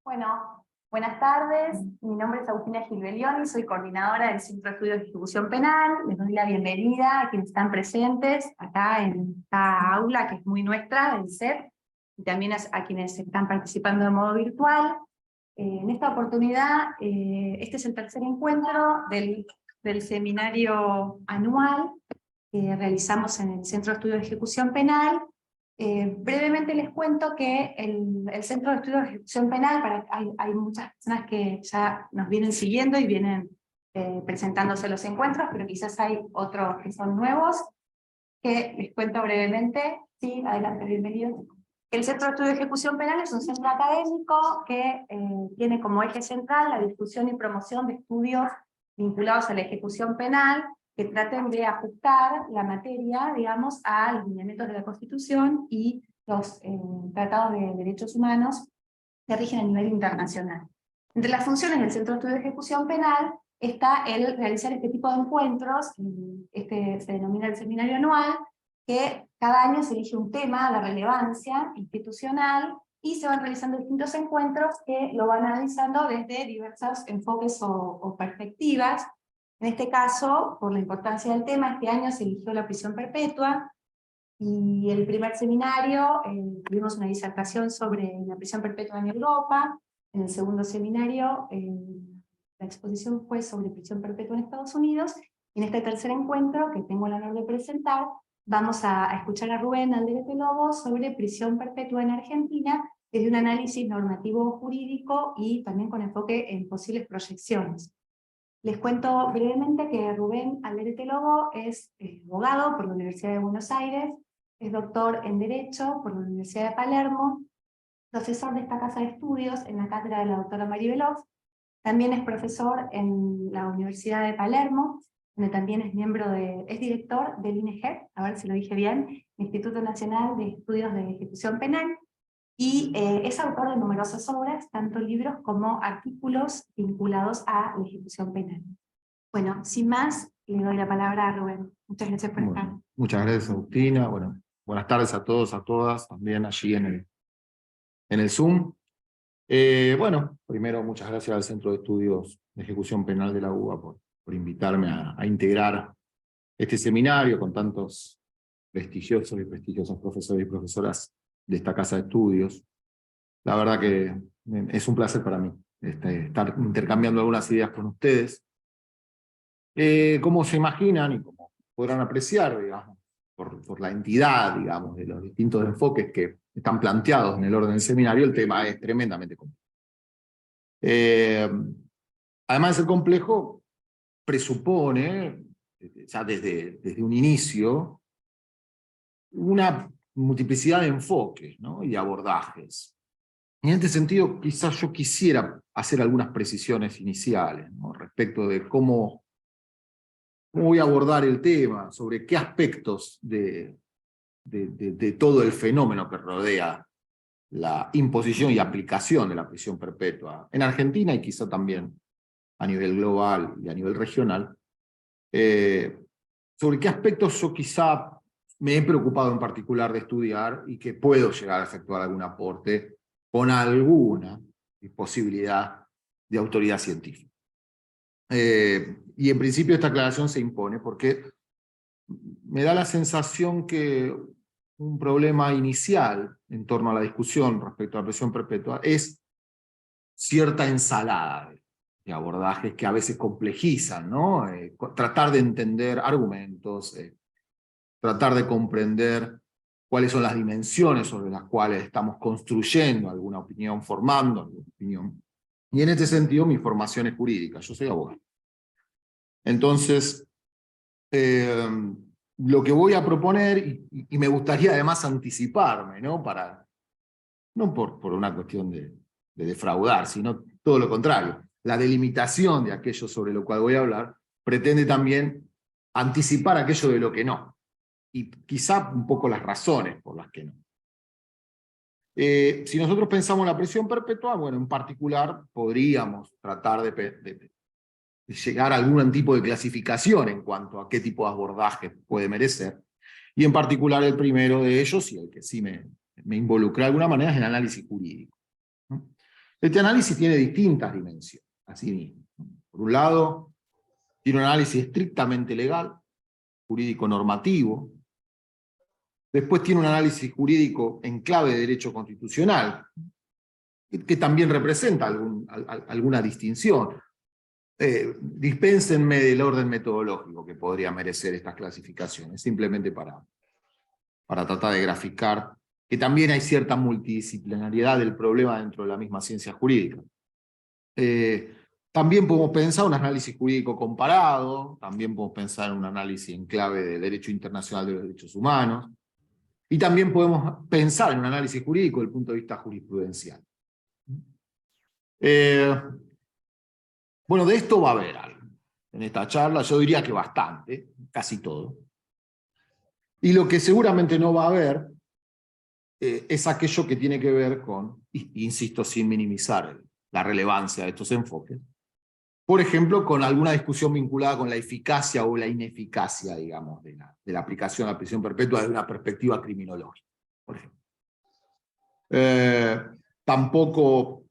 Bueno, buenas tardes. Mi nombre es Agustina Gilbelioni, soy coordinadora del Centro de Estudios de Ejecución Penal. Les doy la bienvenida a quienes están presentes acá en esta aula, que es muy nuestra, del CEP, y también a quienes están participando de modo virtual. En esta oportunidad, este es el tercer encuentro del seminario anual que realizamos en el Centro de Estudios de Ejecución Penal. Brevemente les cuento que el Centro de Estudios de Ejecución Penal, hay muchas personas que ya nos vienen siguiendo y vienen presentándose los encuentros, pero quizás hay otros que son nuevos, que les cuento brevemente. Sí, adelante, bienvenido. El Centro de Estudios de Ejecución Penal es un centro académico que tiene como eje central la difusión y promoción de estudios vinculados a la ejecución penal, que traten de ajustar la materia, digamos, a los lineamientos de la Constitución y los tratados de derechos humanos que rigen a nivel internacional. Entre las funciones del Centro de Estudios de Ejecución Penal está el realizar este tipo de encuentros, se denomina el seminario anual, que cada año se elige un tema de relevancia institucional y se van realizando distintos encuentros que lo van analizando desde diversos enfoques o perspectivas. En este caso, por la importancia del tema, este año se eligió la prisión perpetua, y el primer seminario tuvimos una disertación sobre la prisión perpetua en Europa. En el segundo seminario la exposición fue sobre prisión perpetua en Estados Unidos, y en este tercer encuentro, que tengo el honor de presentar, vamos a escuchar a Rubén Alderete Lobo sobre prisión perpetua en Argentina, desde un análisis normativo jurídico y también con enfoque en posibles proyecciones. Les cuento brevemente que Rubén Alderete Lobo es abogado por la Universidad de Buenos Aires, es doctor en Derecho por la Universidad de Palermo, profesor de esta casa de estudios en la cátedra de la doctora María Veloz, también es profesor en la Universidad de Palermo, donde también es director del INEGEP, a ver si lo dije bien, Instituto Nacional de Estudios de Ejecución Penal, y es autor de numerosas obras, tanto libros como artículos vinculados a la ejecución penal. Bueno, sin más, le doy la palabra a Rubén. Muchas gracias por estar. Muchas gracias, Agustina. Bueno, buenas tardes a todos, a todas, también allí en el Zoom. Bueno, primero muchas gracias al Centro de Estudios de Ejecución Penal de la UBA por invitarme a integrar este seminario con tantos prestigiosos y prestigiosas profesores y profesoras de esta casa de estudios. La verdad que es un placer para mí estar intercambiando algunas ideas con ustedes. Como se imaginan y como podrán apreciar, digamos, por la entidad, digamos, de los distintos enfoques que están planteados en el orden del seminario, el tema es tremendamente complejo. Además de ser complejo, presupone, ya desde un inicio, una multiplicidad de enfoques, ¿no? Y de abordajes. En este sentido, quizás yo quisiera hacer algunas precisiones iniciales, ¿no? Respecto de cómo voy a abordar el tema, sobre qué aspectos de todo el fenómeno que rodea la imposición y aplicación de la prisión perpetua en Argentina y quizá también a nivel global y a nivel regional, sobre qué aspectos yo quizá me he preocupado en particular de estudiar y que puedo llegar a efectuar algún aporte con alguna posibilidad de autoridad científica. Y en principio esta aclaración se impone porque me da la sensación que un problema inicial en torno a la discusión respecto a la prisión perpetua es cierta ensalada de abordajes que a veces complejizan, ¿no? Tratar de entender argumentos, tratar de comprender cuáles son las dimensiones sobre las cuales estamos construyendo alguna opinión, formando alguna opinión. Y en este sentido mi formación es jurídica, yo soy abogado. Entonces, lo que voy a proponer, y me gustaría además anticiparme, ¿no? No por una cuestión de defraudar, sino todo lo contrario. La delimitación de aquello sobre lo cual voy a hablar pretende también anticipar aquello de lo que no. Y quizá un poco las razones por las que no. Si nosotros pensamos en la prisión perpetua, bueno, en particular podríamos tratar de llegar a algún tipo de clasificación en cuanto a qué tipo de abordaje puede merecer. Y en particular el primero de ellos, y el que sí me me involucré de alguna manera es el análisis jurídico, ¿no? Este análisis tiene distintas dimensiones, así mismo. Por un lado, tiene un análisis estrictamente legal, jurídico-normativo. Después tiene un análisis jurídico en clave de derecho constitucional, que también representa alguna distinción. Dispénsenme del orden metodológico que podría merecer estas clasificaciones, simplemente para tratar de graficar que también hay cierta multidisciplinariedad del problema dentro de la misma ciencia jurídica. También podemos pensar un análisis jurídico comparado, también podemos pensar en un análisis en clave de derecho internacional de los derechos humanos, y también podemos pensar en un análisis jurídico desde el punto de vista jurisprudencial. Bueno, de esto va a haber algo en esta charla, yo diría que bastante, casi todo. Y lo que seguramente no va a haber es aquello que tiene que ver con, insisto, sin minimizar la relevancia de estos enfoques, por ejemplo, con alguna discusión vinculada con la eficacia o la ineficacia, digamos, de la aplicación a la prisión perpetua desde una perspectiva criminológica, por ejemplo. Tampoco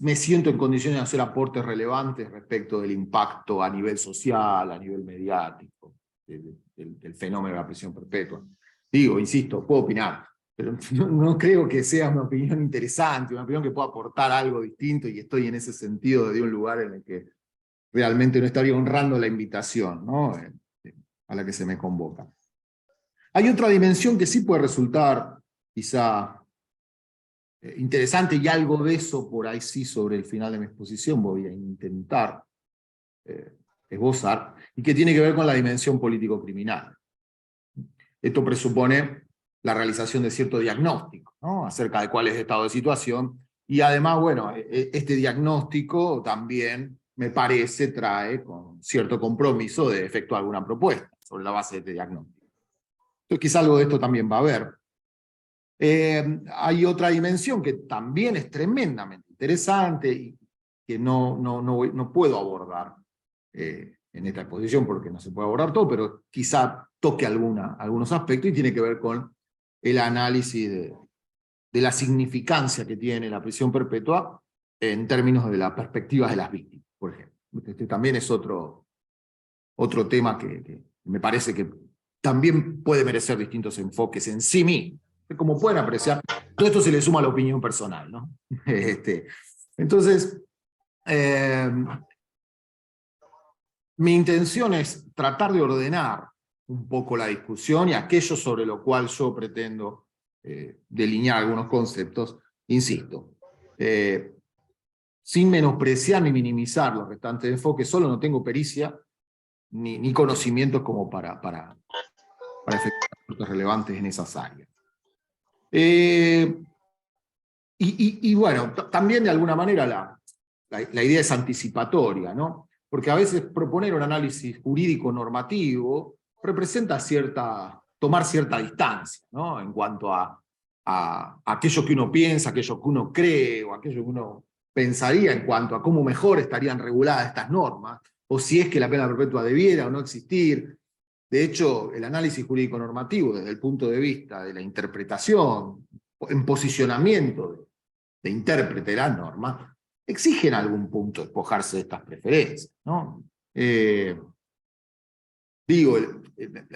me siento en condiciones de hacer aportes relevantes respecto del impacto a nivel social, a nivel mediático, del fenómeno de la prisión perpetua. Digo, insisto, puedo opinar, pero no creo que sea una opinión interesante, una opinión que pueda aportar algo distinto, y estoy en ese sentido de un lugar en el que realmente no estaría honrando la invitación, ¿no?, a la que se me convoca. Hay otra dimensión que sí puede resultar quizá interesante, y algo de eso por ahí sí sobre el final de mi exposición voy a intentar esbozar, y que tiene que ver con la dimensión político-criminal. Esto presupone la realización de cierto diagnóstico, ¿no?, acerca de cuál es el estado de situación, y además, bueno, este diagnóstico también, me parece, trae con cierto compromiso de efectuar alguna propuesta sobre la base de este diagnóstico. Entonces quizá algo de esto también va a haber. Hay otra dimensión que también es tremendamente interesante y que no puedo abordar en esta exposición porque no se puede abordar todo, pero quizá toque algunos aspectos, y tiene que ver con el análisis de la significancia que tiene la prisión perpetua en términos de las perspectivas de las víctimas, por ejemplo. Este también es otro tema que me parece que también puede merecer distintos enfoques en sí mismo. Como pueden apreciar, todo esto se le suma a la opinión personal, ¿no? Entonces, mi intención es tratar de ordenar un poco la discusión y aquello sobre lo cual yo pretendo delinear algunos conceptos, insisto, sin menospreciar ni minimizar los restantes enfoques. Solo no tengo pericia ni conocimientos como para efectuar aportes relevantes en esas áreas. Y bueno, también de alguna manera la idea es anticipatoria, ¿no? Porque a veces proponer un análisis jurídico normativo representa tomar cierta distancia, ¿no?, en cuanto a aquello que uno piensa, aquello que uno cree, o aquello que uno pensaría en cuanto a cómo mejor estarían reguladas estas normas, o si es que la pena perpetua debiera o no existir. De hecho, el análisis jurídico normativo, desde el punto de vista de la interpretación, en posicionamiento de intérprete de la norma, exige en algún punto despojarse de estas preferencias, ¿no?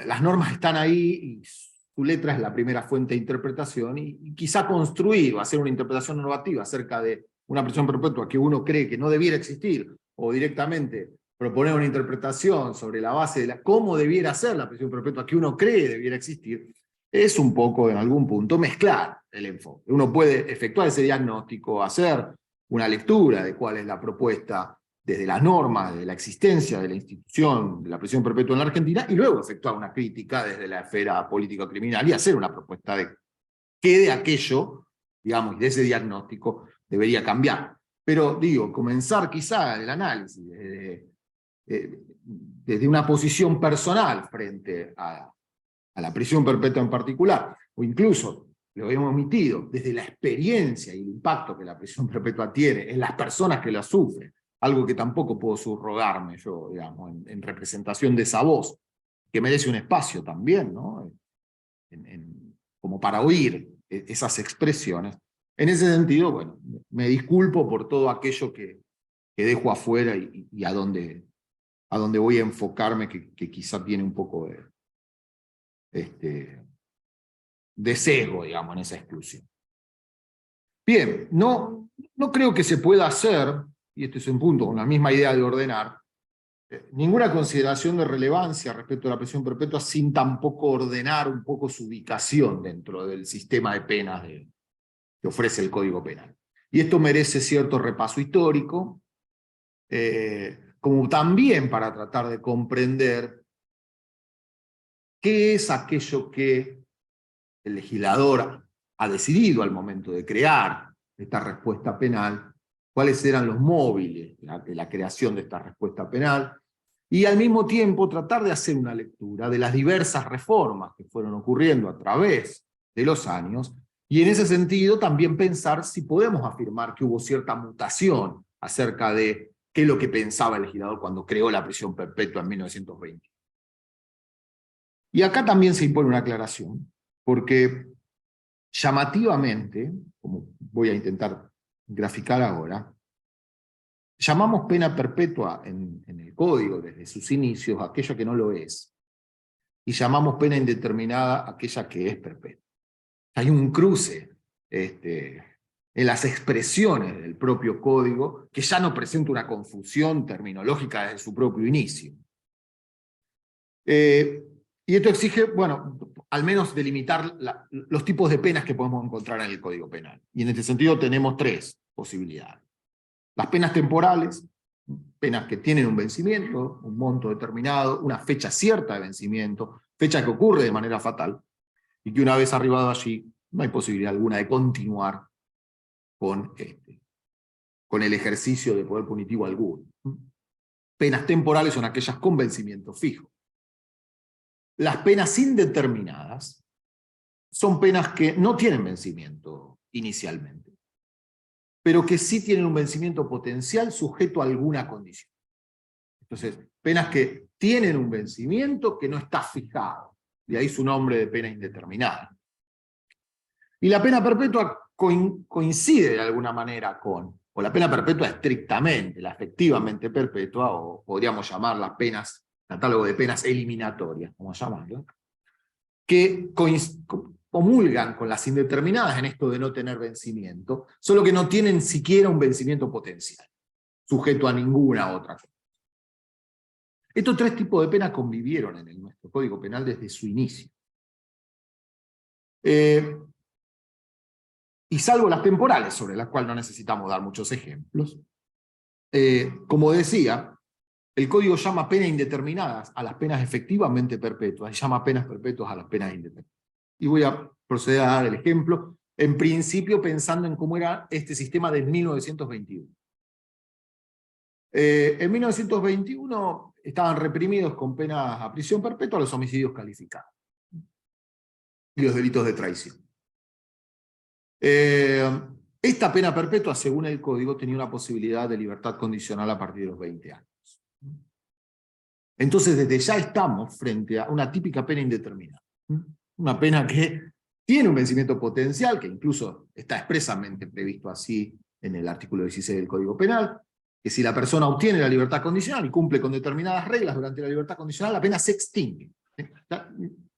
Las normas están ahí, y su letra es la primera fuente de interpretación, y quizá construir o hacer una interpretación normativa acerca de una prisión perpetua que uno cree que no debiera existir, o directamente proponer una interpretación sobre la base de cómo debiera ser la prisión perpetua que uno cree debiera existir, es un poco, en algún punto, mezclar el enfoque. Uno puede efectuar ese diagnóstico, hacer una lectura de cuál es la propuesta desde las normas, de la existencia de la institución de la prisión perpetua en la Argentina, y luego efectuar una crítica desde la esfera político-criminal y hacer una propuesta de qué de aquello, digamos, de ese diagnóstico debería cambiar. Pero digo, comenzar quizá el análisis desde una posición personal frente a la prisión perpetua en particular, o incluso, lo hemos omitido, desde la experiencia y el impacto que la prisión perpetua tiene en las personas que la sufren, algo que tampoco puedo subrogarme yo, digamos, en representación de esa voz, que merece un espacio también, ¿no?, como para oír esas expresiones. En ese sentido, bueno, me disculpo por todo aquello que dejo afuera y a dónde voy a enfocarme, que quizá tiene un poco de sesgo, digamos, en esa exclusión. Bien, no creo que se pueda hacer, y este es un punto con la misma idea de ordenar, ninguna consideración de relevancia respecto a la prisión perpetua sin tampoco ordenar un poco su ubicación dentro del sistema de penas que ofrece el Código Penal. Y esto merece cierto repaso histórico, como también para tratar de comprender qué es aquello que el legislador ha decidido al momento de crear esta respuesta penal, cuáles eran los móviles de la creación de esta respuesta penal, y al mismo tiempo tratar de hacer una lectura de las diversas reformas que fueron ocurriendo a través de los años, y en ese sentido también pensar si podemos afirmar que hubo cierta mutación acerca de qué es lo que pensaba el legislador cuando creó la prisión perpetua en 1920. Y acá también se impone una aclaración, porque llamativamente, como voy a intentar graficar ahora, llamamos pena perpetua en el Código desde sus inicios aquella que no lo es, y llamamos pena indeterminada aquella que es perpetua. Hay un cruce en las expresiones del propio Código que ya no presenta una confusión terminológica desde su propio inicio. Y esto exige, bueno, al menos delimitar los tipos de penas que podemos encontrar en el Código Penal. Y en este sentido tenemos tres posibilidades. Las penas temporales, penas que tienen un vencimiento, un monto determinado, una fecha cierta de vencimiento, fecha que ocurre de manera fatal, y que una vez arribado allí no hay posibilidad alguna de continuar con el ejercicio de poder punitivo alguno. Penas temporales son aquellas con vencimiento fijo. Las penas indeterminadas son penas que no tienen vencimiento inicialmente, pero que sí tienen un vencimiento potencial sujeto a alguna condición. Entonces, penas que tienen un vencimiento que no está fijado, de ahí su nombre de pena indeterminada. Y la pena perpetua coincide de alguna manera o la pena perpetua estrictamente, la efectivamente perpetua, o podríamos llamar las penas, catálogo de penas eliminatorias, como llamarlo, que comulgan con las indeterminadas en esto de no tener vencimiento, solo que no tienen siquiera un vencimiento potencial, sujeto a ninguna otra cosa. Estos tres tipos de pena convivieron en nuestro Código Penal desde su inicio. Y salvo las temporales, sobre las cuales no necesitamos dar muchos ejemplos, como decía, el Código llama penas indeterminadas a las penas efectivamente perpetuas, y llama penas perpetuas a las penas indeterminadas. Y voy a proceder a dar el ejemplo, en principio pensando en cómo era este sistema de 1921. En 1921 estaban reprimidos con penas a prisión perpetua los homicidios calificados y los delitos de traición. Esta pena perpetua, según el Código, tenía una posibilidad de libertad condicional a partir de los 20 años. Entonces, desde ya estamos frente a una típica pena indeterminada. Una pena que tiene un vencimiento potencial, que incluso está expresamente previsto así en el artículo 16 del Código Penal, que si la persona obtiene la libertad condicional y cumple con determinadas reglas durante la libertad condicional, la pena se extingue.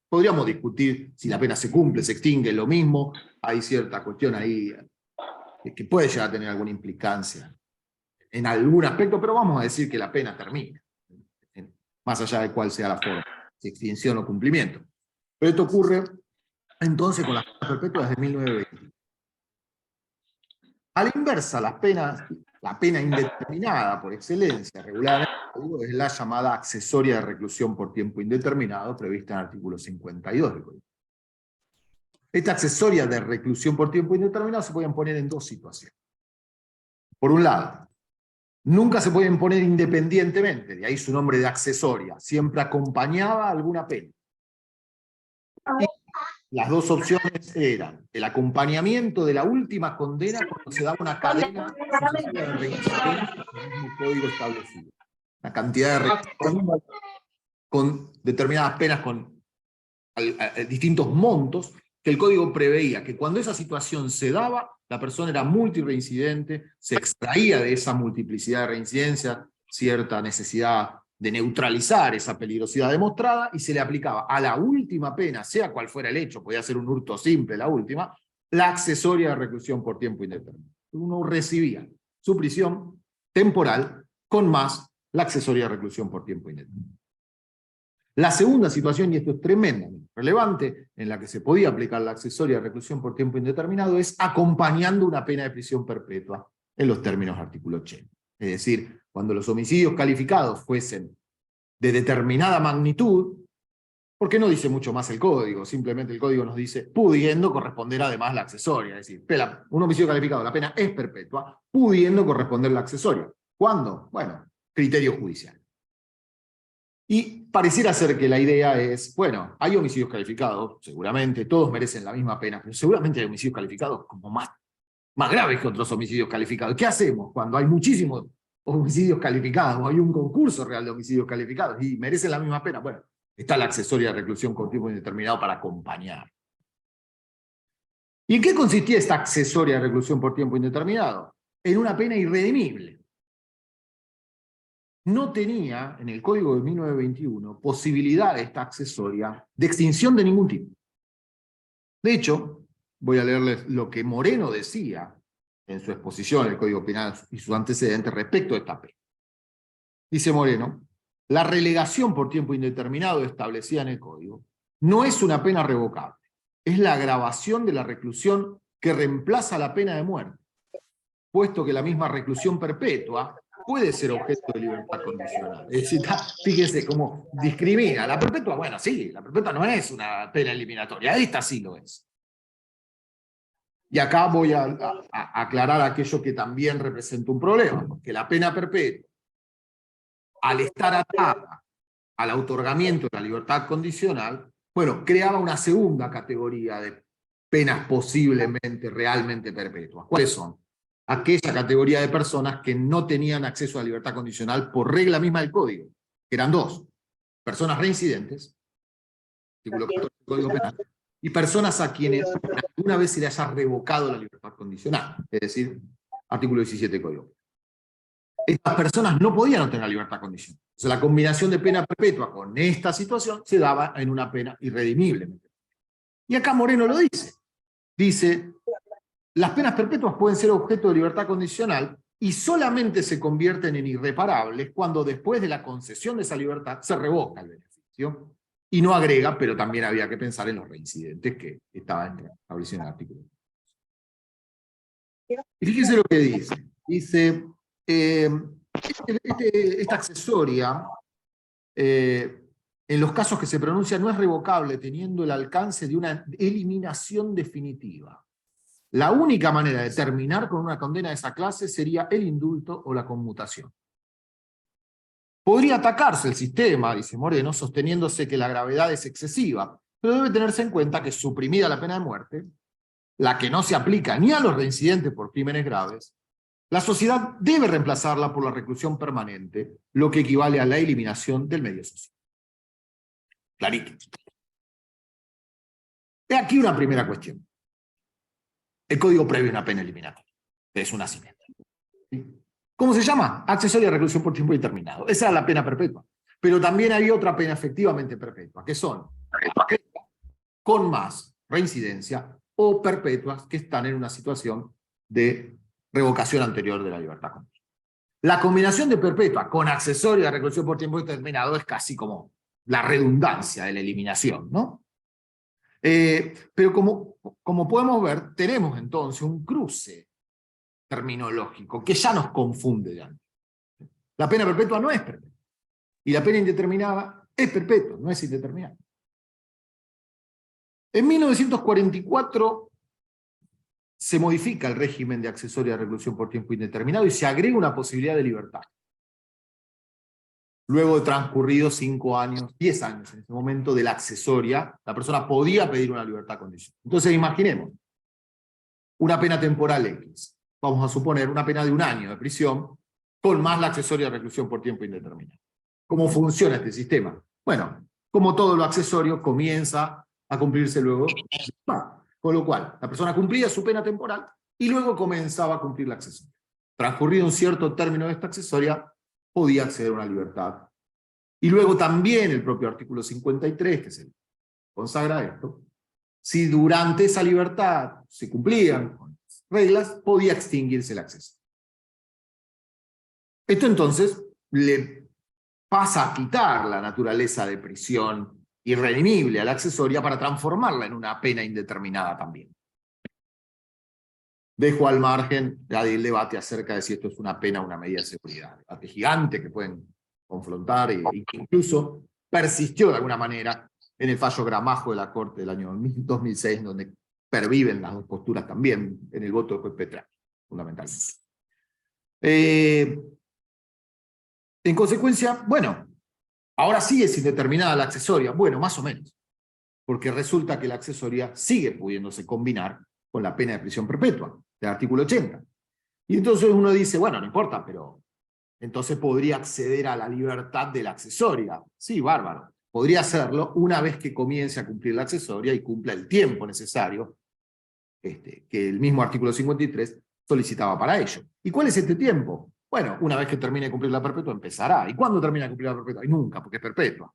Podríamos discutir si la pena se cumple, se extingue, lo mismo. Hay cierta cuestión ahí que puede llegar a tener alguna implicancia en algún aspecto, pero vamos a decir que la pena termina, más allá de cuál sea la forma, si extinción o cumplimiento. Pero esto ocurre entonces con las penas perpetuas de 1920. A la inversa, la pena indeterminada por excelencia, regulada en el Código, es la llamada accesoria de reclusión por tiempo indeterminado, prevista en el artículo 52 del Código. Esta accesoria de reclusión por tiempo indeterminado se puede poner en dos situaciones. Por un lado, nunca se puede imponer independientemente, de ahí su nombre de accesoria, siempre acompañaba alguna pena. Y las dos opciones eran el acompañamiento de la última condena cuando se daba una cadena sucesiva de reincidentes en el mismo código establecido. La cantidad de reincidentes con determinadas penas con distintos montos que el código preveía que cuando esa situación se daba, la persona era multireincidente, se extraía de esa multiplicidad de reincidencia cierta necesidad de neutralizar esa peligrosidad demostrada, y se le aplicaba a la última pena, sea cual fuera el hecho, podía ser un hurto simple la última, la accesoria de reclusión por tiempo indeterminado. Uno recibía su prisión temporal con más la accesoria de reclusión por tiempo indeterminado. La segunda situación, y esto es tremendamente relevante, en la que se podía aplicar la accesoria de reclusión por tiempo indeterminado, es acompañando una pena de prisión perpetua en los términos del artículo 80. Es decir, cuando los homicidios calificados fuesen de determinada magnitud, porque no dice mucho más el código, simplemente el código nos dice pudiendo corresponder además la accesoria, es decir, un homicidio calificado, la pena es perpetua, pudiendo corresponder la accesoria. ¿Cuándo? Bueno, criterio judicial. Y pareciera ser que la idea es, bueno, hay homicidios calificados, seguramente, todos merecen la misma pena, pero seguramente hay homicidios calificados como más graves que otros homicidios calificados. ¿Qué hacemos cuando hay muchísimos homicidios calificados, hay un concurso real de homicidios calificados y merecen la misma pena? Bueno, está la accesoria de reclusión con tiempo indeterminado para acompañar. ¿Y en qué consistía esta accesoria de reclusión por tiempo indeterminado? En una pena irredimible. No tenía, en el Código de 1921, posibilidad de esta accesoria de extinción de ningún tipo. De hecho, voy a leerles lo que Moreno decía en su exposición, el Código Penal y sus antecedentes respecto a esta pena. Dice Moreno, la relegación por tiempo indeterminado establecida en el Código no es una pena revocable, es la agravación de la reclusión que reemplaza la pena de muerte, puesto que la misma reclusión perpetua puede ser objeto de libertad condicional. Es decir, fíjense cómo discrimina. La perpetua, bueno, sí, la perpetua no es una pena eliminatoria, esta sí lo es. Y acá voy a aclarar aquello que también representa un problema, porque la pena perpetua, al estar atada al otorgamiento de la libertad condicional, bueno, creaba una segunda categoría de penas posiblemente realmente perpetuas. ¿Cuáles son? Aquella categoría de personas que no tenían acceso a la libertad condicional por regla misma del Código, que eran dos: personas reincidentes, artículo 14 del Código Penal, y personas a quienes alguna vez se les haya revocado la libertad condicional, es decir, artículo 17 del Código Penal. Estas personas no podían obtener la libertad condicional. Entonces, la combinación de pena perpetua con esta situación se daba en una pena irredimible. Y acá Moreno lo dice. Dice, las penas perpetuas pueden ser objeto de libertad condicional y solamente se convierten en irreparables cuando después de la concesión de esa libertad se revoca el beneficio. Y no agrega, pero también había que pensar en los reincidentes que estaban establecidos en el artículo. Y fíjense lo que dice. Dice, esta accesoria, en los casos que se pronuncia, no es revocable teniendo el alcance de una eliminación definitiva. La única manera de terminar con una condena de esa clase sería el indulto o la conmutación. Podría atacarse el sistema, dice Moreno, sosteniéndose que la gravedad es excesiva, pero debe tenerse en cuenta que suprimida la pena de muerte, la que no se aplica ni a los reincidentes por crímenes graves, la sociedad debe reemplazarla por la reclusión permanente, lo que equivale a la eliminación del medio social. Clarito. He aquí una primera cuestión. El Código prevé una pena eliminatoria, que es un nacimiento. ¿Cómo se llama? Accesoria de reclusión por tiempo indeterminado. Esa es la pena perpetua. Pero también hay otra pena efectivamente perpetua, que son con más reincidencia o perpetuas que están en una situación de revocación anterior de la libertad condicional. La combinación de perpetua con accesoria de reclusión por tiempo indeterminado es casi como la redundancia de la eliminación, ¿no? Pero como podemos ver, tenemos entonces un cruce terminológico que ya nos confunde de antes. La pena perpetua no es perpetua. Y la pena indeterminada es perpetua, no es indeterminada. En 1944 se modifica el régimen de accesoria de reclusión por tiempo indeterminado y se agrega una posibilidad de libertad. Luego de transcurridos 5 años, 10 años en ese momento de la accesoria, la persona podía pedir una libertad condicional. Entonces imaginemos una pena temporal X. Vamos a suponer una pena de 1 año de prisión con más la accesoria de reclusión por tiempo indeterminado. ¿Cómo funciona este sistema? Bueno, como todo lo accesorio, comienza a cumplirse luego. Con lo cual, la persona cumplía su pena temporal y luego comenzaba a cumplir la accesoria. Transcurrido un cierto término de esta accesoria, podía acceder a una libertad. Y luego también el propio artículo 53, que se consagra esto, si durante esa libertad se cumplían con las reglas, podía extinguirse el acceso. Esto entonces le pasa a quitar la naturaleza de prisión irredimible a la accesoria para transformarla en una pena indeterminada también. Dejo al margen el debate acerca de si esto es una pena o una medida de seguridad. Debate gigante que pueden confrontar y que incluso persistió de alguna manera en el fallo Gramajo de la Corte del año 2006, donde perviven las dos posturas también en el voto del juez Petraglia, fundamentalmente. En consecuencia, bueno, ahora sí es indeterminada la accesoria. Bueno, más o menos, porque resulta que la accesoria sigue pudiéndose combinar con la pena de prisión perpetua, del artículo 80. Y entonces uno dice, bueno, no importa, pero entonces podría acceder a la libertad de la accesoria. Sí, bárbaro. Podría hacerlo una vez que comience a cumplir la accesoria y cumpla el tiempo necesario que el mismo artículo 53 solicitaba para ello. ¿Y cuál es este tiempo? Bueno, una vez que termine de cumplir la perpetua, empezará. ¿Y cuándo termina de cumplir la perpetua? Y nunca, porque es perpetua.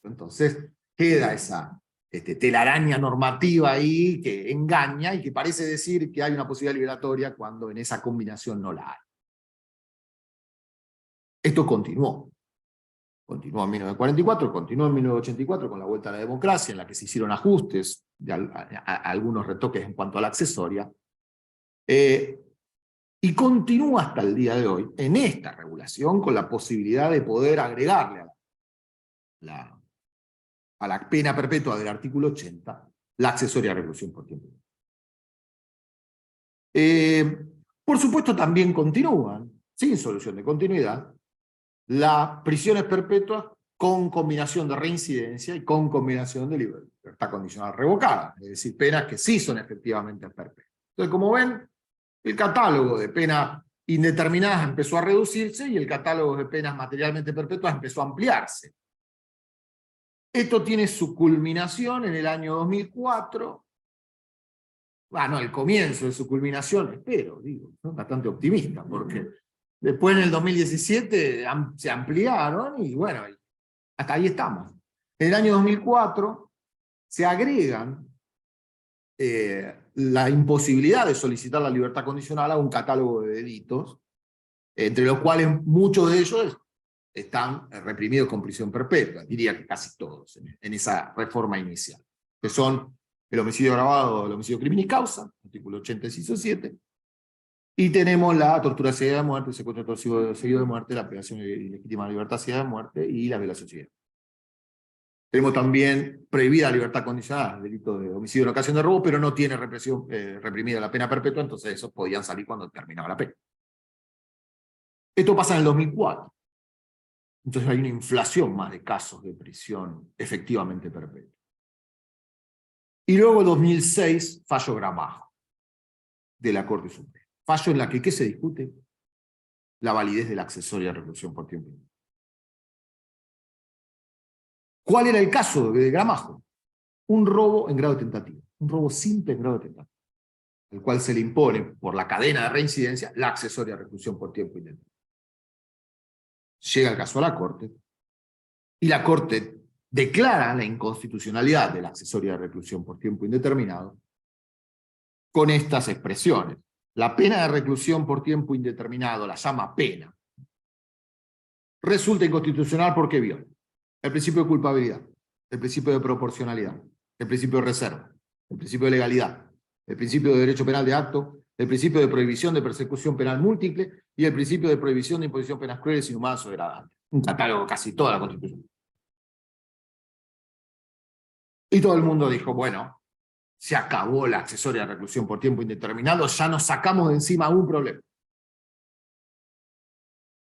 Entonces, queda esa telaraña normativa ahí que engaña y que parece decir que hay una posibilidad liberatoria cuando en esa combinación no la hay. Esto continuó. Continuó en 1944, continuó en 1984 con la vuelta a la democracia, en la que se hicieron ajustes, algunos retoques en cuanto a la accesoria, y continúa hasta el día de hoy en esta regulación con la posibilidad de poder agregarle a la pena perpetua del artículo 80 la accesoria a reclusión por tiempo. Por supuesto, también continúan, sin solución de continuidad, las prisiones perpetuas con combinación de reincidencia y con combinación de libertad condicional revocada, es decir, penas que sí son efectivamente perpetuas. Entonces, como ven, el catálogo de penas indeterminadas empezó a reducirse y el catálogo de penas materialmente perpetuas empezó a ampliarse. Esto tiene su culminación en el año 2004. Bueno, el comienzo de su culminación, espero, digo, ¿no? Bastante optimista, porque después en el 2017 se ampliaron y bueno, hasta ahí estamos. En el año 2004 se agregan la imposibilidad de solicitar la libertad condicional a un catálogo de delitos, entre los cuales muchos de ellos están reprimidos con prisión perpetua, diría que casi todos, en esa reforma inicial, que son el homicidio agravado, el homicidio crimen y causa, artículo 80, inciso 7, y tenemos la tortura seguida de muerte, el secuestro torsivo seguido de muerte, la privación ilegítima de libertad seguida de muerte y la violación seguida. Tenemos también prohibida la libertad condicional, el delito de homicidio en ocasión de robo, pero no tiene reprimida la pena perpetua, entonces esos podían salir cuando terminaba la pena. Esto pasa en el 2004. Entonces hay una inflación más de casos de prisión efectivamente perpetua. Y luego en 2006, fallo Gramajo de la Corte Suprema. Fallo en la que, ¿qué se discute? La validez de la accesoria a reclusión por tiempo. ¿Cuál era el caso de Gramajo? Un robo en grado de tentativa, un robo simple en grado de tentativa, el cual se le impone por la cadena de reincidencia la accesoria a reclusión por tiempo indeterminado. Llega el caso a la Corte, y la Corte declara la inconstitucionalidad de la accesoria de reclusión por tiempo indeterminado con estas expresiones. La pena de reclusión por tiempo indeterminado, la llama pena, resulta inconstitucional porque viola el principio de culpabilidad, el principio de proporcionalidad, el principio de reserva, el principio de legalidad, el principio de derecho penal de acto, el principio de prohibición de persecución penal múltiple y el principio de prohibición de imposición de penas crueles, inhumanas o degradantes. Un catálogo casi toda la Constitución. Y todo el mundo dijo, bueno, se acabó la accesoria de reclusión por tiempo indeterminado, ya nos sacamos de encima un problema.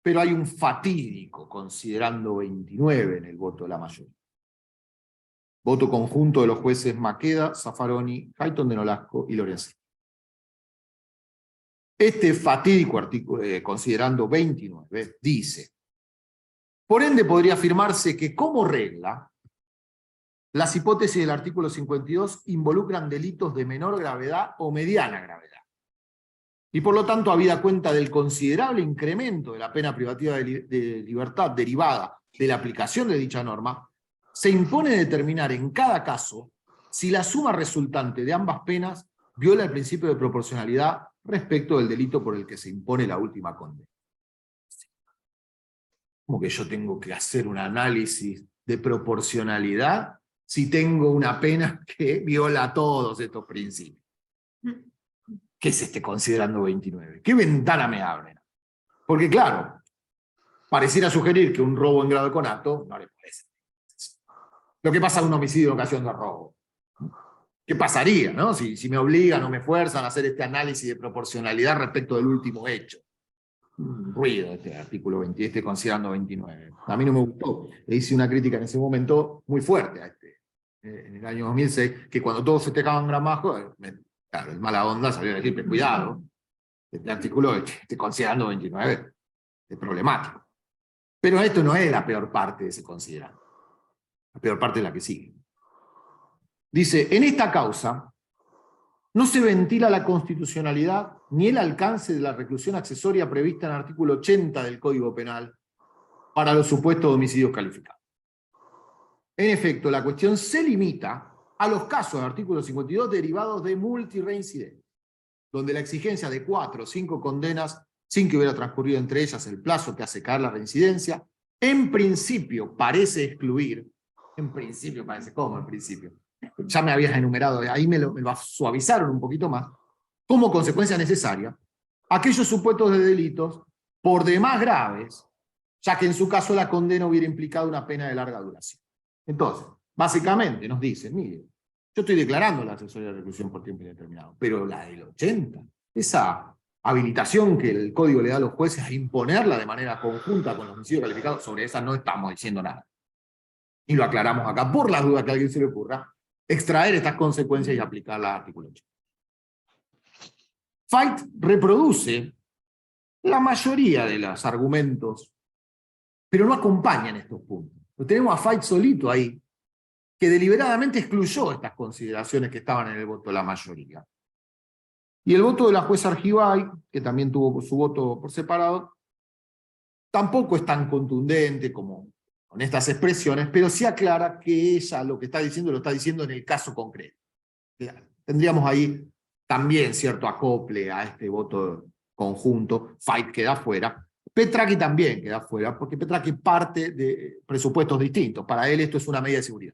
Pero hay un fatídico considerando 29 en el voto de la mayoría. Voto conjunto de los jueces Maqueda, Zaffaroni, Hayton de Nolasco y Lorenzi. Este fatídico artículo, considerando 29, dice: por ende podría afirmarse que como regla, las hipótesis del artículo 52 involucran delitos de menor gravedad o mediana gravedad. Y por lo tanto, habida cuenta del considerable incremento de la pena privativa de libertad derivada de la aplicación de dicha norma, se impone determinar en cada caso si la suma resultante de ambas penas viola el principio de proporcionalidad respecto del delito por el que se impone la última condena. ¿Cómo que yo tengo que hacer un análisis de proporcionalidad si tengo una pena que viola todos estos principios? ¿Qué es este considerando 29? ¿Qué ventana me abren? Porque claro, pareciera sugerir que un robo en grado de conato no le parece. Lo que pasa en un homicidio en ocasión de robo. ¿Qué pasaría, no? Si me obligan o me fuerzan a hacer este análisis de proporcionalidad respecto del último hecho. Ruido este artículo 20, este considerando 29. A mí no me gustó. Le hice una crítica en ese momento muy fuerte a este. En el año 2006, que cuando todos festejaban Gramajo, claro, el mala onda salió a decir, cuidado, este artículo, este considerando 29, es problemático. Pero esto no es la peor parte de ese considerando. La peor parte es la que sigue. Dice, en esta causa no se ventila la constitucionalidad ni el alcance de la reclusión accesoria prevista en el artículo 80 del Código Penal para los supuestos de homicidios calificados. En efecto, la cuestión se limita a los casos del artículo 52 derivados de multireincidentes, donde la exigencia de 4 o 5 condenas sin que hubiera transcurrido entre ellas el plazo que hace caer la reincidencia, en principio parece excluir, en principio parece, ¿cómo en principio? Ya me habías enumerado, ahí me lo suavizaron un poquito más, como consecuencia necesaria, aquellos supuestos de delitos por demás graves, ya que en su caso la condena hubiera implicado una pena de larga duración. Entonces, básicamente nos dicen, mire, yo estoy declarando la asesoría de reclusión por tiempo indeterminado, pero la del 80, esa habilitación que el código le da a los jueces a imponerla de manera conjunta con los homicidios calificados, sobre esa no estamos diciendo nada. Y lo aclaramos acá, por la duda que a alguien se le ocurra, extraer estas consecuencias y aplicarlas al artículo 8. Fait reproduce la mayoría de los argumentos, pero no acompañan estos puntos. Lo tenemos a Fait solito ahí, que deliberadamente excluyó estas consideraciones que estaban en el voto de la mayoría. Y el voto de la jueza Argibay, que también tuvo su voto por separado, tampoco es tan contundente como con estas expresiones, pero sí aclara que ella lo que está diciendo lo está diciendo en el caso concreto. Tendríamos ahí también cierto acople a este voto conjunto. Fait queda fuera. Petracchi también queda fuera, porque Petracchi parte de presupuestos distintos. Para él esto es una medida de seguridad.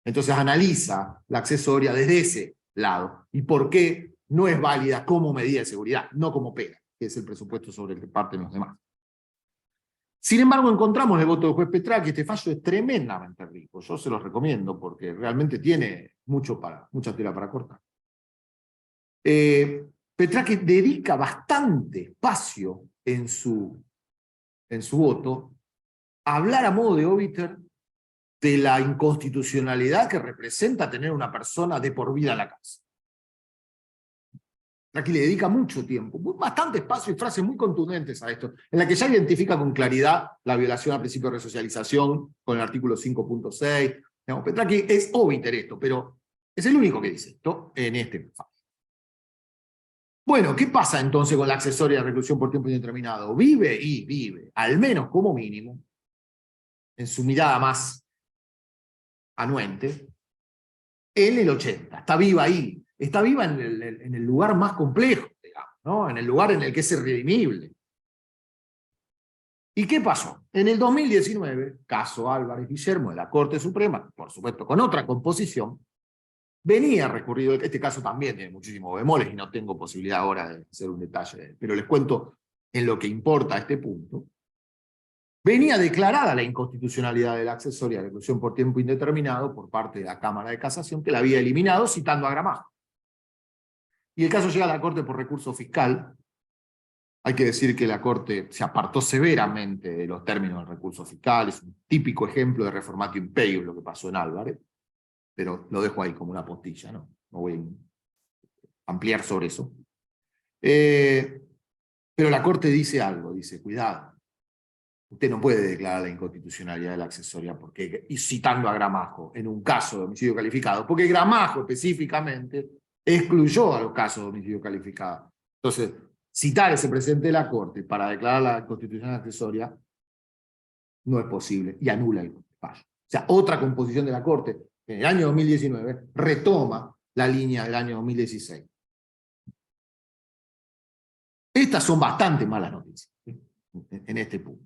Entonces analiza la accesoria desde ese lado. ¿Y por qué no es válida como medida de seguridad, no como pena, que es el presupuesto sobre el que parten los demás? Sin embargo, encontramos el voto del juez Petracchi. Este fallo es tremendamente rico. Yo se los recomiendo porque realmente tiene mucha tela para cortar. Petracchi dedica bastante espacio en su voto a hablar a modo de obiter de la inconstitucionalidad que representa tener una persona de por vida en la cárcel. Aquí le dedica mucho tiempo, bastante espacio y frases muy contundentes a esto, en la que ya identifica con claridad la violación al principio de resocialización con el artículo 5.6. Petracchi es obiter esto, pero es el único que dice esto en este fallo. Bueno, ¿qué pasa entonces con la accesoria de reclusión por tiempo indeterminado? Vive, al menos como mínimo, en su mirada más anuente, en el 80. Está viva ahí. Está viva en el lugar más complejo, digamos, ¿no? En el lugar en el que es irredimible. ¿Y qué pasó? En el 2019, caso Álvarez Guillermo de la Corte Suprema, por supuesto con otra composición, venía recurrido, este caso también tiene muchísimos bemoles y no tengo posibilidad ahora de hacer un detalle, pero les cuento en lo que importa a este punto. Venía declarada la inconstitucionalidad de la accesoria de reclusión por tiempo indeterminado por parte de la Cámara de Casación, que la había eliminado citando a Gramajo. Y el caso llega a la Corte por recurso fiscal. Hay que decir que la Corte se apartó severamente de los términos del recurso fiscal. Es un típico ejemplo de reformatio imperium lo que pasó en Álvarez. Pero lo dejo ahí como una postilla, ¿no? No voy a ampliar sobre eso. Pero la Corte dice algo, dice, cuidado. Usted no puede declarar la inconstitucionalidad de la accesoria, porque, y citando a Gramajo, en un caso de homicidio calificado, porque Gramajo específicamente excluyó a los casos de homicidio calificado. Entonces, citar ese precedente de la Corte para declarar la inconstitucionalidad accesoria no es posible y anula el fallo. O sea, otra composición de la Corte, en el año 2019, retoma la línea del año 2016. Estas son bastante malas noticias en este punto.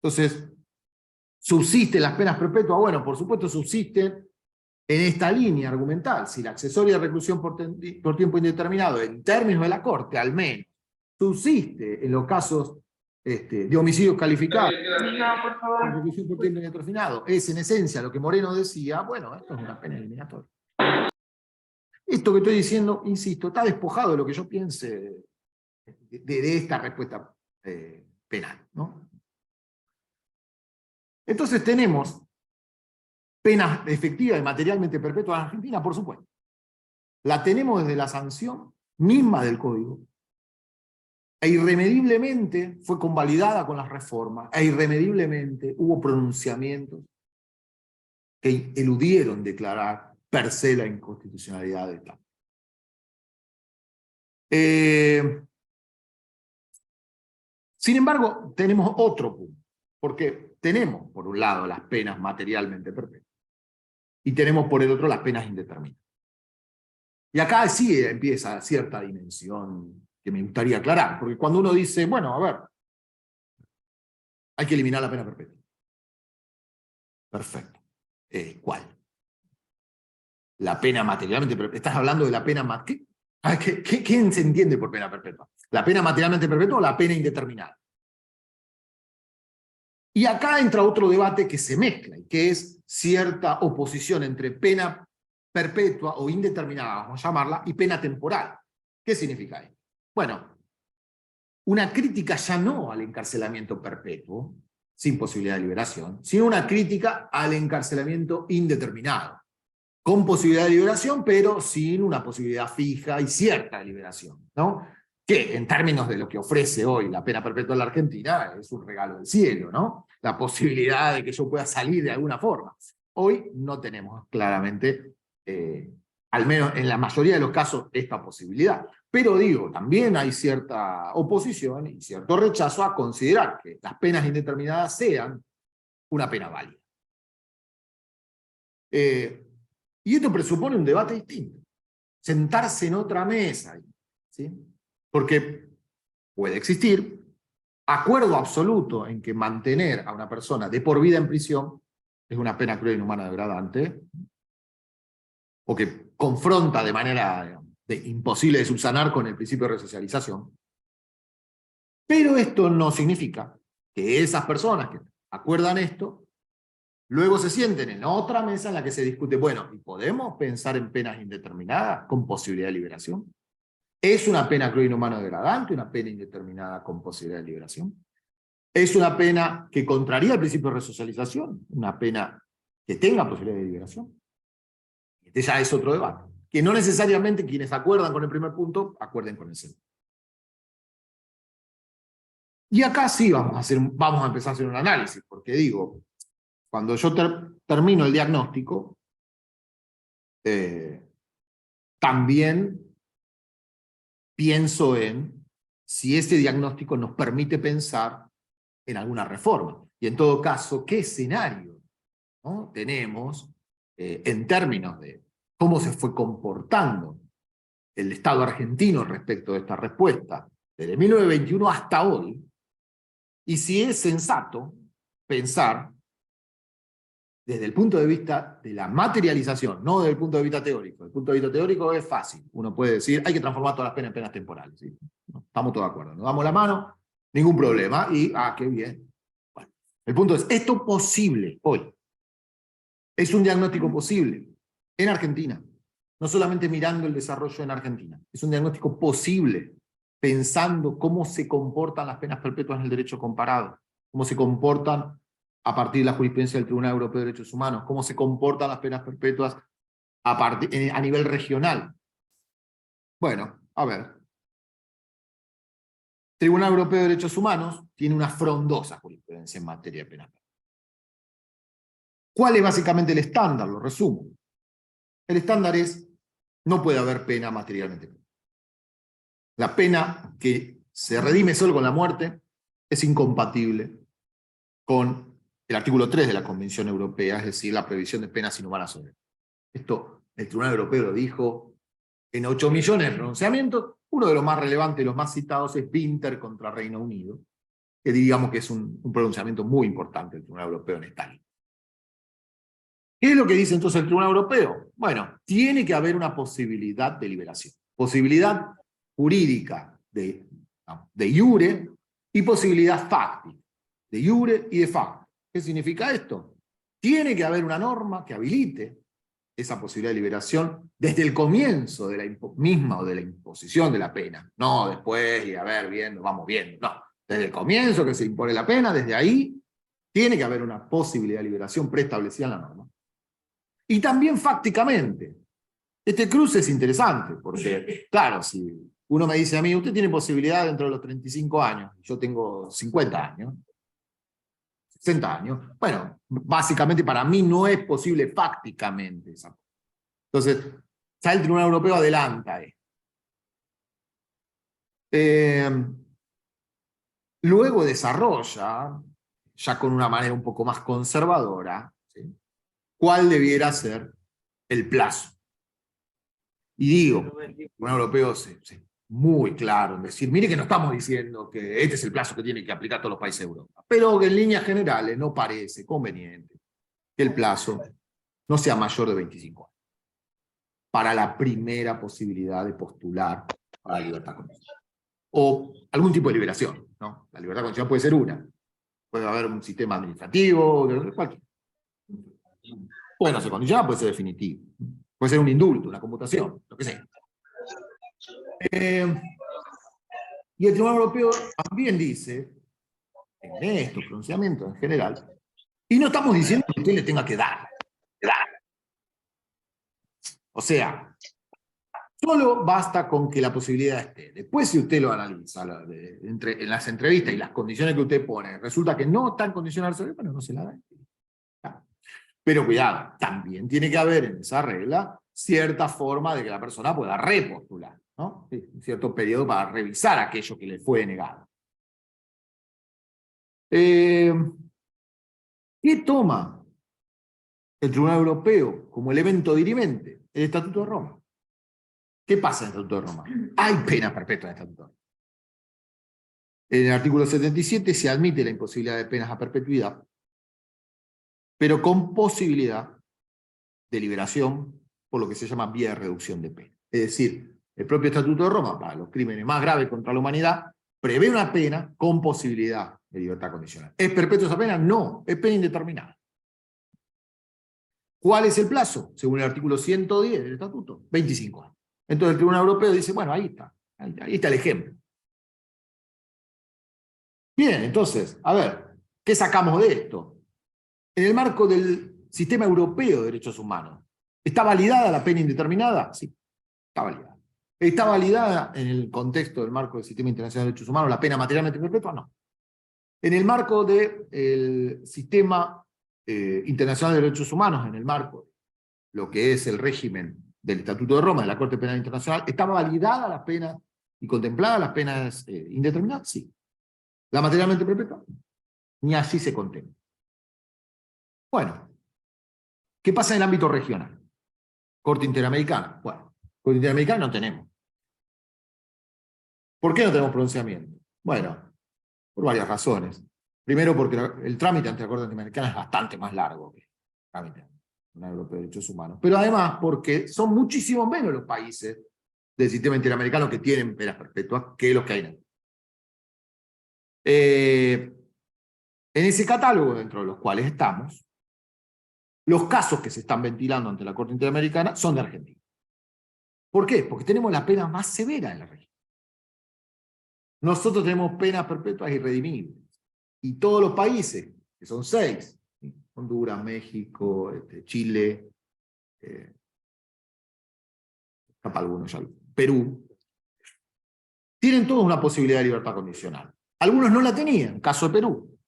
Entonces, ¿subsisten las penas perpetuas? Bueno, por supuesto subsisten en esta línea argumental. Si la accesoria de reclusión por tiempo indeterminado, en términos de la Corte, al menos, subsiste en los casos de homicidios calificados, No, por favor. reclusión por tiempo indeterminado, es en esencia lo que Moreno decía, bueno, esto es una pena eliminatoria. Esto que estoy diciendo, insisto, está despojado de lo que yo piense de esta respuesta penal, ¿no? Entonces tenemos penas efectivas y materialmente perpetuas en Argentina, por supuesto. La tenemos desde la sanción misma del Código. E irremediblemente fue convalidada con las reformas, e irremediblemente hubo pronunciamientos que eludieron declarar per se la inconstitucionalidad de esta. Sin embargo, tenemos otro punto, porque tenemos, por un lado, las penas materialmente perpetuas, y tenemos, por el otro, las penas indeterminadas. Y acá sí empieza cierta dimensión que me gustaría aclarar, porque cuando uno dice, bueno, a ver, hay que eliminar la pena perpetua. Perfecto. ¿Cuál? La pena materialmente perpetua. ¿Estás hablando de la pena ¿Quién se entiende por pena perpetua? ¿La pena materialmente perpetua o la pena indeterminada? Y acá entra otro debate que se mezcla, y que es cierta oposición entre pena perpetua o indeterminada, vamos a llamarla, y pena temporal. ¿Qué significa esto? Bueno, una crítica ya no al encarcelamiento perpetuo, sin posibilidad de liberación, sino una crítica al encarcelamiento indeterminado, con posibilidad de liberación, pero sin una posibilidad fija y cierta de liberación, ¿no? Que en términos de lo que ofrece hoy la pena perpetua en la Argentina es un regalo del cielo, ¿no? La posibilidad de que yo pueda salir de alguna forma. Hoy no tenemos claramente, al menos en la mayoría de los casos, esta posibilidad. Pero digo, también hay cierta oposición y cierto rechazo a considerar que las penas indeterminadas sean una pena válida. Y esto presupone un debate distinto. Sentarse en otra mesa, ¿sí? Porque puede existir acuerdo absoluto en que mantener a una persona de por vida en prisión es una pena cruel, inhumana, degradante, o que confronta de manera imposible de subsanar con el principio de resocialización. Pero esto no significa que esas personas que acuerdan esto luego se sienten en otra mesa en la que se discute, bueno, ¿y podemos pensar en penas indeterminadas con posibilidad de liberación? ¿Es una pena cruel, inhumana, degradante una pena indeterminada con posibilidad de liberación? ¿Es una pena que contraría el principio de resocialización? ¿Una pena que tenga posibilidad de liberación? Este ya es otro debate, que no necesariamente quienes acuerdan con el primer punto acuerden con el segundo. Y acá sí vamos a empezar a hacer un análisis, porque digo, cuando yo termino el diagnóstico, también pienso en si ese diagnóstico nos permite pensar en alguna reforma. Y en todo caso, ¿qué escenario, ¿no? tenemos en términos de cómo se fue comportando el Estado argentino respecto de esta respuesta desde 1921 hasta hoy? Y si es sensato pensar desde el punto de vista de la materialización, no desde el punto de vista teórico. Desde el punto de vista teórico es fácil. Uno puede decir, hay que transformar todas las penas en penas temporales. ¿Sí? Estamos todos de acuerdo. Nos damos la mano, ningún problema, y, qué bien. Bueno, el punto es, ¿esto posible hoy? Es un diagnóstico posible en Argentina. No solamente mirando el desarrollo en Argentina. Es un diagnóstico posible pensando cómo se comportan las penas perpetuas en el derecho comparado. Cómo se comportan a partir de la jurisprudencia del Tribunal Europeo de Derechos Humanos, cómo se comportan las penas perpetuas a nivel regional. Bueno, a ver. Tribunal Europeo de Derechos Humanos tiene una frondosa jurisprudencia en materia de pena. ¿Cuál es básicamente el estándar? Lo resumo. El estándar es, no puede haber pena materialmente. La pena que se redime solo con la muerte es incompatible con el artículo 3 de la Convención Europea, es decir, la previsión de penas inhumanas sobre. Esto el Tribunal Europeo lo dijo en 8 millones de pronunciamientos. Uno de los más relevantes y los más citados es Winter contra Reino Unido, que digamos que es un pronunciamiento muy importante del Tribunal Europeo en esta línea. ¿Qué es lo que dice entonces el Tribunal Europeo? Bueno, tiene que haber una posibilidad de liberación. Posibilidad jurídica de iure y posibilidad fáctica, de iure y de facto. ¿Qué significa esto? Tiene que haber una norma que habilite esa posibilidad de liberación desde el comienzo de la misma o de la imposición de la pena. No después y a ver, viendo, vamos viendo. No, desde el comienzo que se impone la pena, desde ahí tiene que haber una posibilidad de liberación preestablecida en la norma. Y también fácticamente. Este cruce es interesante, porque, claro, si uno me dice a mí, usted tiene posibilidad dentro de los 35 años, yo tengo 50 años, 60 años, bueno, básicamente para mí no es posible fácticamente esa cosa. Entonces, ya el Tribunal Europeo adelanta esto. Luego desarrolla, ya con una manera un poco más conservadora, ¿sí?, cuál debiera ser el plazo. Y digo, el Tribunal Europeo es muy claro en decir, mire que no estamos diciendo que este es el plazo que tienen que aplicar todos los países de Europa, pero que en líneas generales no parece conveniente que el plazo no sea mayor de 25 años para la primera posibilidad de postular a la libertad condicional. O algún tipo de liberación, ¿no? La libertad condicional puede ser una. Puede haber un sistema administrativo, cualquier. Puede no ser condicional, puede ser definitivo. Puede ser un indulto, una conmutación, lo que sea. Y el Tribunal Europeo también dice, en estos pronunciamientos en general, y no estamos diciendo que usted le tenga que dar. O sea, solo basta con que la posibilidad esté. Después, si usted lo analiza en las entrevistas y las condiciones que usted pone, resulta que no está en condiciones de bueno, no se la da. Pero cuidado, también tiene que haber en esa regla cierta forma de que la persona pueda repostular, ¿no? Un cierto periodo para revisar aquello que le fue negado. ¿Qué toma el Tribunal Europeo como elemento dirimente? El Estatuto de Roma. ¿Qué pasa en el Estatuto de Roma? Hay pena perpetua en el Estatuto de Roma. En el artículo 77 se admite la imposibilidad de penas a perpetuidad, pero con posibilidad de liberación por lo que se llama vía de reducción de pena. Es decir, el propio Estatuto de Roma, para los crímenes más graves contra la humanidad, prevé una pena con posibilidad de libertad condicional. ¿Es perpetua esa pena? No, es pena indeterminada. ¿Cuál es el plazo? Según el artículo 110 del Estatuto, 25 años. Entonces el Tribunal Europeo dice, bueno, ahí está el ejemplo. Bien, entonces, a ver, ¿qué sacamos de esto? En el marco del sistema europeo de derechos humanos, ¿está validada la pena indeterminada? Sí, está validada. ¿Está validada en el contexto del marco del sistema internacional de derechos humanos la pena materialmente perpetua? No. En el marco del sistema internacional de derechos humanos, en el marco de lo que es el régimen del Estatuto de Roma, de la Corte Penal Internacional, ¿está validada la pena y contemplada las penas indeterminadas? Sí. ¿La materialmente perpetua? Ni así se contempla. Bueno, ¿qué pasa en el ámbito regional? Corte Interamericana. Bueno, Corte Interamericana no tenemos. ¿Por qué no tenemos pronunciamiento? Bueno, por varias razones. Primero, porque el trámite ante la Corte Interamericana es bastante más largo que el trámite ante la Europea de Derechos Humanos. Pero además, porque son muchísimo menos los países del sistema interamericano que tienen penas perpetuas que los que hay en el. En ese catálogo, dentro de los cuales estamos, los casos que se están ventilando ante la Corte Interamericana son de Argentina. ¿Por qué? Porque tenemos la pena más severa en la región. Nosotros tenemos penas perpetuas irredimibles. Y todos los países, que son 6, Honduras, México, Chile, escapa alguno ya, Perú, tienen todos una posibilidad de libertad condicional. Algunos no la tenían, caso de Perú.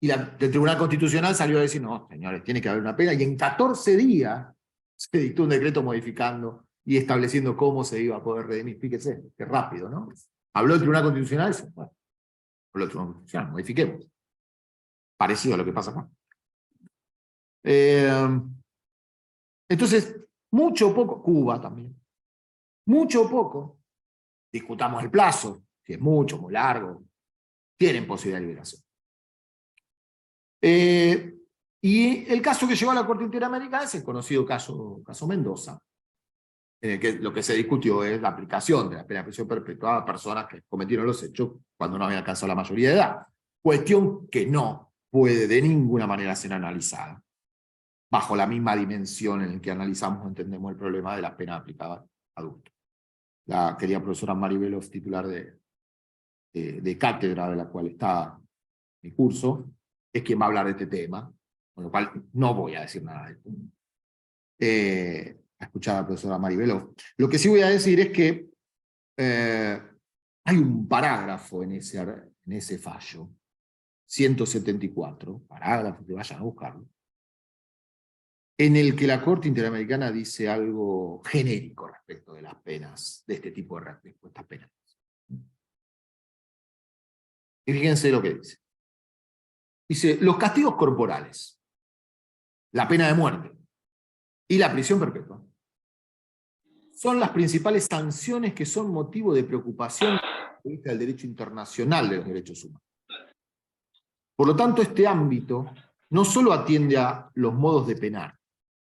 Y el Tribunal Constitucional salió a decir, no, señores, tiene que haber una pena, y en 14 días se dictó un decreto modificando y estableciendo cómo se iba a poder redimir. Fíjese, qué rápido, ¿no? Habló el Tribunal Constitucional y dice, bueno, habló el Tribunal Constitucional, modifiquemos. Parecido a lo que pasa acá. Entonces, mucho o poco, Cuba también, mucho o poco, discutamos el plazo, si es mucho, muy largo, tienen posibilidad de liberación. Y el caso que llegó a la Corte Interamericana es el conocido caso Mendoza, en el que lo que se discutió es la aplicación de la pena de prisión perpetua a personas que cometieron los hechos cuando no habían alcanzado la mayoría de edad. Cuestión que no puede de ninguna manera ser analizada bajo la misma dimensión en la que analizamos o entendemos el problema de la pena aplicada a adultos. La querida profesora Mari Veloz, titular de cátedra de la cual está mi curso, es quien va a hablar de este tema, con lo cual no voy a decir nada de esto. A escuchar a la profesora Mari Veloz. Lo que sí voy a decir es que hay un parágrafo en ese fallo, 174, parágrafo que vayan a buscarlo, en el que la Corte Interamericana dice algo genérico respecto de las penas, de este tipo de respuestas penales. Y fíjense lo que dice. Dice, los castigos corporales, la pena de muerte y la prisión perpetua son las principales sanciones que son motivo de preocupación del derecho internacional de los derechos humanos. Por lo tanto, este ámbito no solo atiende a los modos de penar,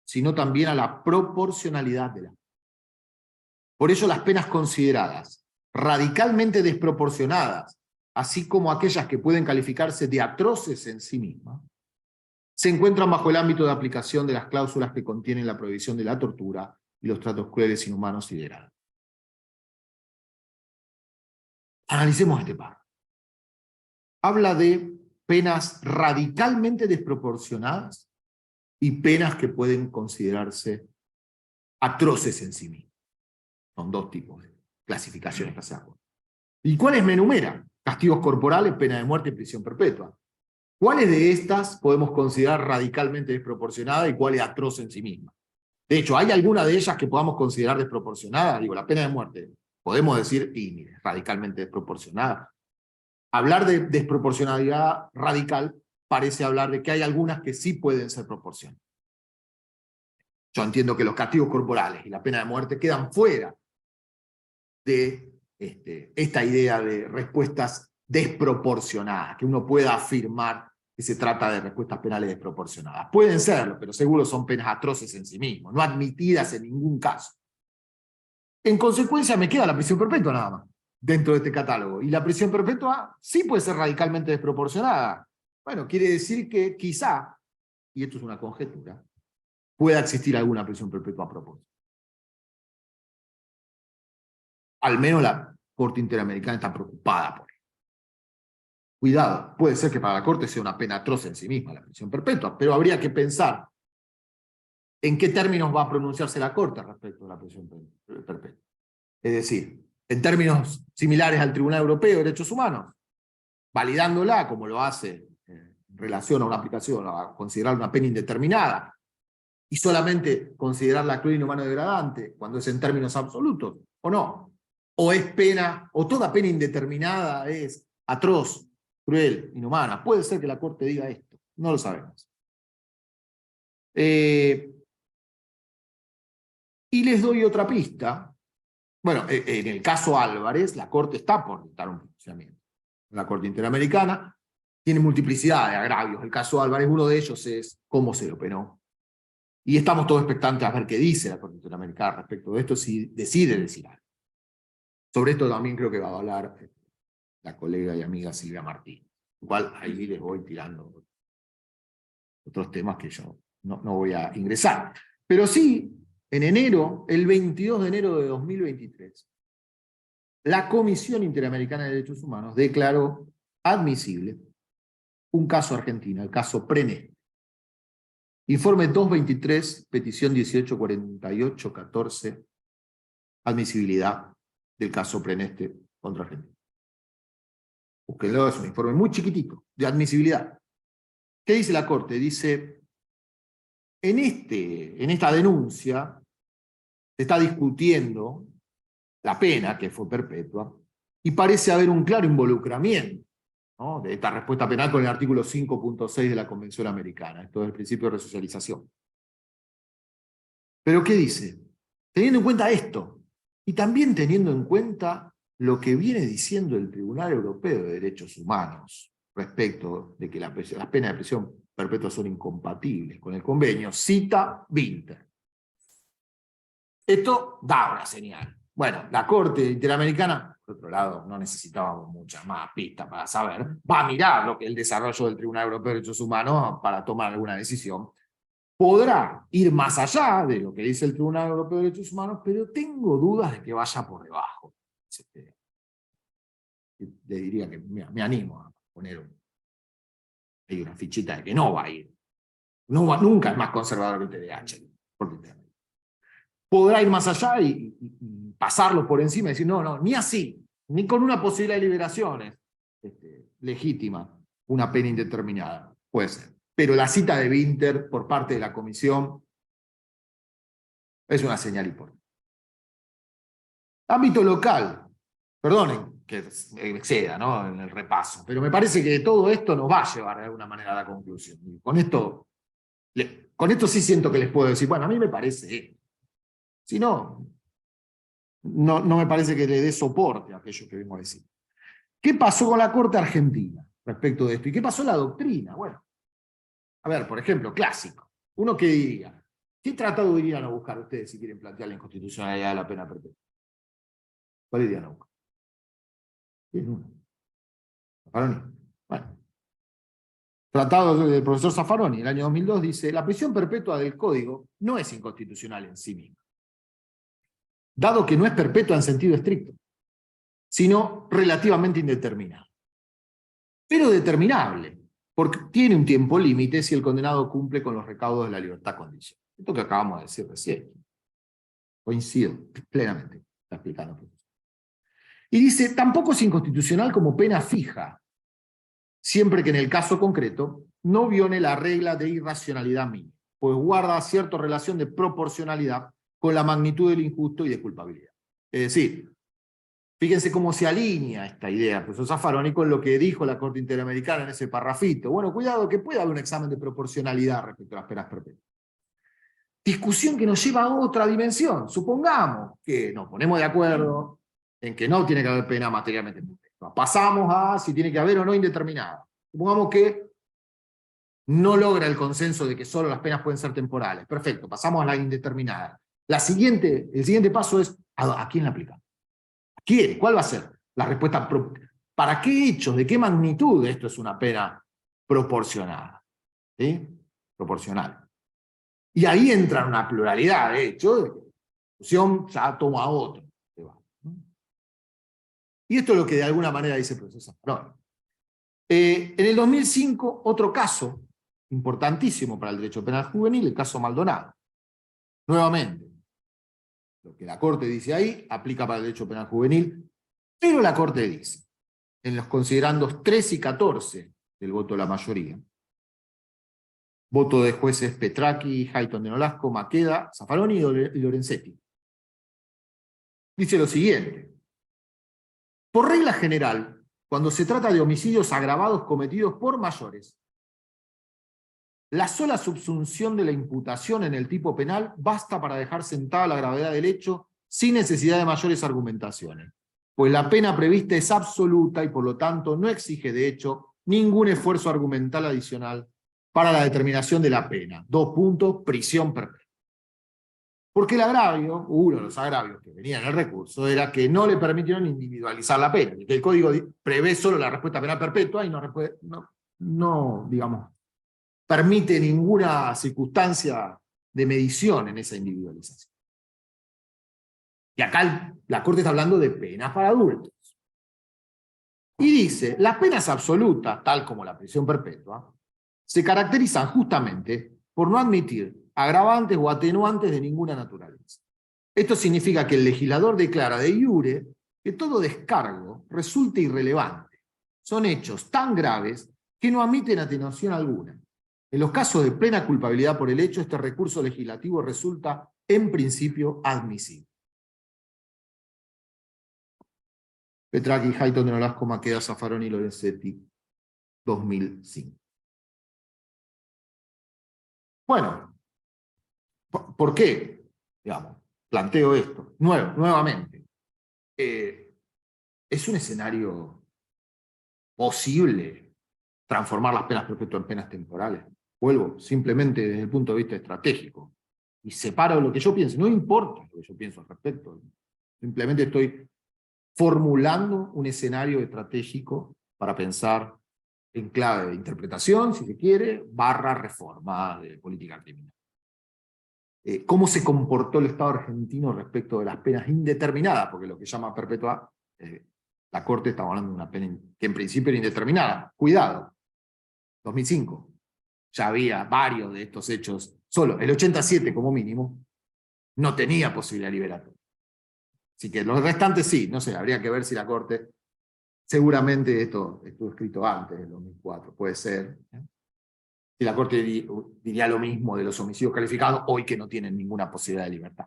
sino también a la proporcionalidad de la pena. Por ello, las penas consideradas radicalmente desproporcionadas, así como aquellas que pueden calificarse de atroces en sí mismas, se encuentran bajo el ámbito de aplicación de las cláusulas que contienen la prohibición de la tortura y los tratos crueles, inhumanos y degradantes. Analicemos este párrafo. Habla de penas radicalmente desproporcionadas y penas que pueden considerarse atroces en sí mismas. Son dos tipos de clasificaciones que hacemos. ¿Y cuáles me enumeran? Castigos corporales, pena de muerte y prisión perpetua. ¿Cuáles de estas podemos considerar radicalmente desproporcionadas y cuáles atroces en sí mismas? De hecho, ¿hay alguna de ellas que podamos considerar desproporcionada? Digo, la pena de muerte. Podemos decir, y mire, radicalmente desproporcionada. Hablar de desproporcionalidad radical parece hablar de que hay algunas que sí pueden ser proporcionales. Yo entiendo que los castigos corporales y la pena de muerte quedan fuera de esta idea de respuestas desproporcionadas, que uno pueda afirmar que se trata de respuestas penales desproporcionadas. Pueden serlo, pero seguro son penas atroces en sí mismos, no admitidas en ningún caso. En consecuencia, me queda la prisión perpetua nada más, dentro de este catálogo. Y la prisión perpetua sí puede ser radicalmente desproporcionada. Bueno, quiere decir que quizá, y esto es una conjetura, pueda existir alguna prisión perpetua a propósito. Al menos la Corte Interamericana está preocupada por ello. Cuidado, puede ser que para la Corte sea una pena atroz en sí misma la prisión perpetua, pero habría que pensar en qué términos va a pronunciarse la Corte respecto a la prisión perpetua. Es decir, en términos similares al Tribunal Europeo de Derechos Humanos, validándola como lo hace en relación a una aplicación, a considerar una pena indeterminada, y solamente considerarla cruel, inhumano y degradante cuando es en términos absolutos, o no. O es pena, o toda pena indeterminada es atroz, cruel, inhumana. Puede ser que la Corte diga esto, no lo sabemos. Y les doy otra pista. Bueno, en el caso Álvarez, la Corte está por dictar un pronunciamiento. La Corte Interamericana tiene multiplicidad de agravios. El caso Álvarez, uno de ellos es cómo se lo penó. Y estamos todos expectantes a ver qué dice la Corte Interamericana respecto de esto, si decide decir algo. Sobre esto también creo que va a hablar la colega y amiga Silvia Martín, lo cual ahí les voy tirando otros temas que yo no voy a ingresar. Pero sí, en enero, el 22 de enero de 2023, la Comisión Interamericana de Derechos Humanos declaró admisible un caso argentino, el caso Preneste. Informe 223, petición 1848-14, admisibilidad del caso Preneste contra Argentina. Búsquenlo, es un informe muy chiquitito, de admisibilidad. ¿Qué dice la Corte? Dice, en esta denuncia se está discutiendo la pena, que fue perpetua, y parece haber un claro involucramiento, ¿no?, de esta respuesta penal con el artículo 5.6 de la Convención Americana, esto es el principio de resocialización. ¿Pero qué dice? Teniendo en cuenta esto, y también teniendo en cuenta lo que viene diciendo el Tribunal Europeo de Derechos Humanos respecto de que las penas de prisión perpetua son incompatibles con el convenio, cita Winter. Esto da una señal. Bueno, la Corte Interamericana, por otro lado, no necesitábamos muchas más pistas para saber, va a mirar lo que el desarrollo del Tribunal Europeo de Derechos Humanos para tomar alguna decisión. Podrá ir más allá de lo que dice el Tribunal Europeo de Derechos Humanos, pero tengo dudas de que vaya por debajo. Le diría que me animo a poner hay una fichita de que no va a ir. Nunca es más conservador que el TDH. Podrá ir más allá y pasarlo por encima y decir, no, ni así, ni con una posibilidad de liberaciones legítima, una pena indeterminada. Puede ser. Pero la cita de Winter por parte de la Comisión es una señal importante. Ámbito local. Perdonen que exceda, ¿no?, en el repaso, pero me parece que todo esto nos va a llevar de alguna manera a la conclusión. Y con esto sí siento que les puedo decir, bueno, a mí me parece. Si no, no me parece que le dé soporte a aquello que vengo a decir. ¿Qué pasó con la Corte Argentina respecto de esto? ¿Y qué pasó en la doctrina? Bueno, a ver, por ejemplo, clásico. Uno que diría, ¿qué tratado irían a buscar ustedes si quieren plantear la inconstitucionalidad de la pena perpetua? ¿Cuál irían a buscar? ¿Tienen uno? Zaffaroni. Bueno. Tratado del profesor Zaffaroni, el año 2002, dice, la prisión perpetua del Código no es inconstitucional en sí misma, dado que no es perpetua en sentido estricto, sino relativamente indeterminada. Pero determinable, porque tiene un tiempo límite si el condenado cumple con los recaudos de la libertad condicional. Esto que acabamos de decir recién. Coincido plenamente, está explicando el profesor. Y dice, tampoco es inconstitucional como pena fija, siempre que en el caso concreto no viole la regla de irracionalidad mínima, pues guarda cierta relación de proporcionalidad con la magnitud del injusto y de culpabilidad. Es decir, fíjense cómo se alinea esta idea, profesor Zaffaroni, con lo que dijo la Corte Interamericana en ese parrafito. Bueno, cuidado que puede haber un examen de proporcionalidad respecto a las penas perpetuas. Discusión que nos lleva a otra dimensión. Supongamos que nos ponemos de acuerdo en que no tiene que haber pena materialmente perpetua. Pasamos a si tiene que haber o no indeterminada. Supongamos que no logra el consenso de que solo las penas pueden ser temporales. Perfecto, pasamos a la indeterminada. El siguiente paso es, ¿a quién la aplicamos? ¿A quién? ¿Cuál va a ser la respuesta? ¿Para qué hechos? ¿De qué magnitud esto es una pena proporcionada? ¿Sí? Proporcional. Y ahí entra una pluralidad de hechos, de que la discusión ya toma otro. Y esto es lo que de alguna manera dice el profesor Zaffaroni. En el 2005, otro caso importantísimo para el derecho penal juvenil, el caso Maldonado. Nuevamente, lo que la Corte dice ahí aplica para el derecho penal juvenil, pero la Corte dice, en los considerandos 3 y 14 del voto de la mayoría, voto de jueces Petracchi, Hayton de Nolasco, Maqueda, Zaffaroni y Lorenzetti. Dice lo siguiente. Por regla general, cuando se trata de homicidios agravados cometidos por mayores, la sola subsunción de la imputación en el tipo penal basta para dejar sentada la gravedad del hecho sin necesidad de mayores argumentaciones, pues la pena prevista es absoluta y por lo tanto no exige de hecho ningún esfuerzo argumental adicional para la determinación de la pena. 2 puntos, prisión perpetua. Porque el agravio, uno de los agravios que venía en el recurso, era que no le permitieron individualizar la pena, que el Código prevé solo la respuesta penal perpetua y no digamos, permite ninguna circunstancia de medición en esa individualización. Y acá la Corte está hablando de penas para adultos. Y dice, las penas absolutas, tal como la prisión perpetua, se caracterizan justamente por no admitir agravantes o atenuantes de ninguna naturaleza. Esto significa que el legislador declara de iure que todo descargo resulte irrelevante. Son hechos tan graves que no admiten atenuación alguna. En los casos de plena culpabilidad por el hecho, este recurso legislativo resulta, en principio, admisible. Petracchi, Hayton de Nolasco, Maqueda, Zaffaroni, Lorenzetti, 2005. Bueno, ¿por qué? Digamos, planteo esto. Nuevamente. ¿Es un escenario posible transformar las penas perpetuas en penas temporales? Vuelvo, simplemente desde el punto de vista estratégico. Y separo lo que yo pienso. No importa lo que yo pienso al respecto. Simplemente estoy formulando un escenario estratégico para pensar en clave de interpretación, si se quiere, / reforma de política criminal. ¿Cómo se comportó el Estado argentino respecto de las penas indeterminadas? Porque lo que llama perpetua, la Corte estaba hablando de una pena que en principio era indeterminada. Cuidado, 2005. Ya había varios de estos hechos, solo el 87 como mínimo, no tenía posibilidad liberatoria. Así que los restantes sí, no sé, habría que ver si la Corte, seguramente esto estuvo escrito antes del 2004, puede ser. Si la Corte diría lo mismo de los homicidios calificados, hoy que no tienen ninguna posibilidad de libertad.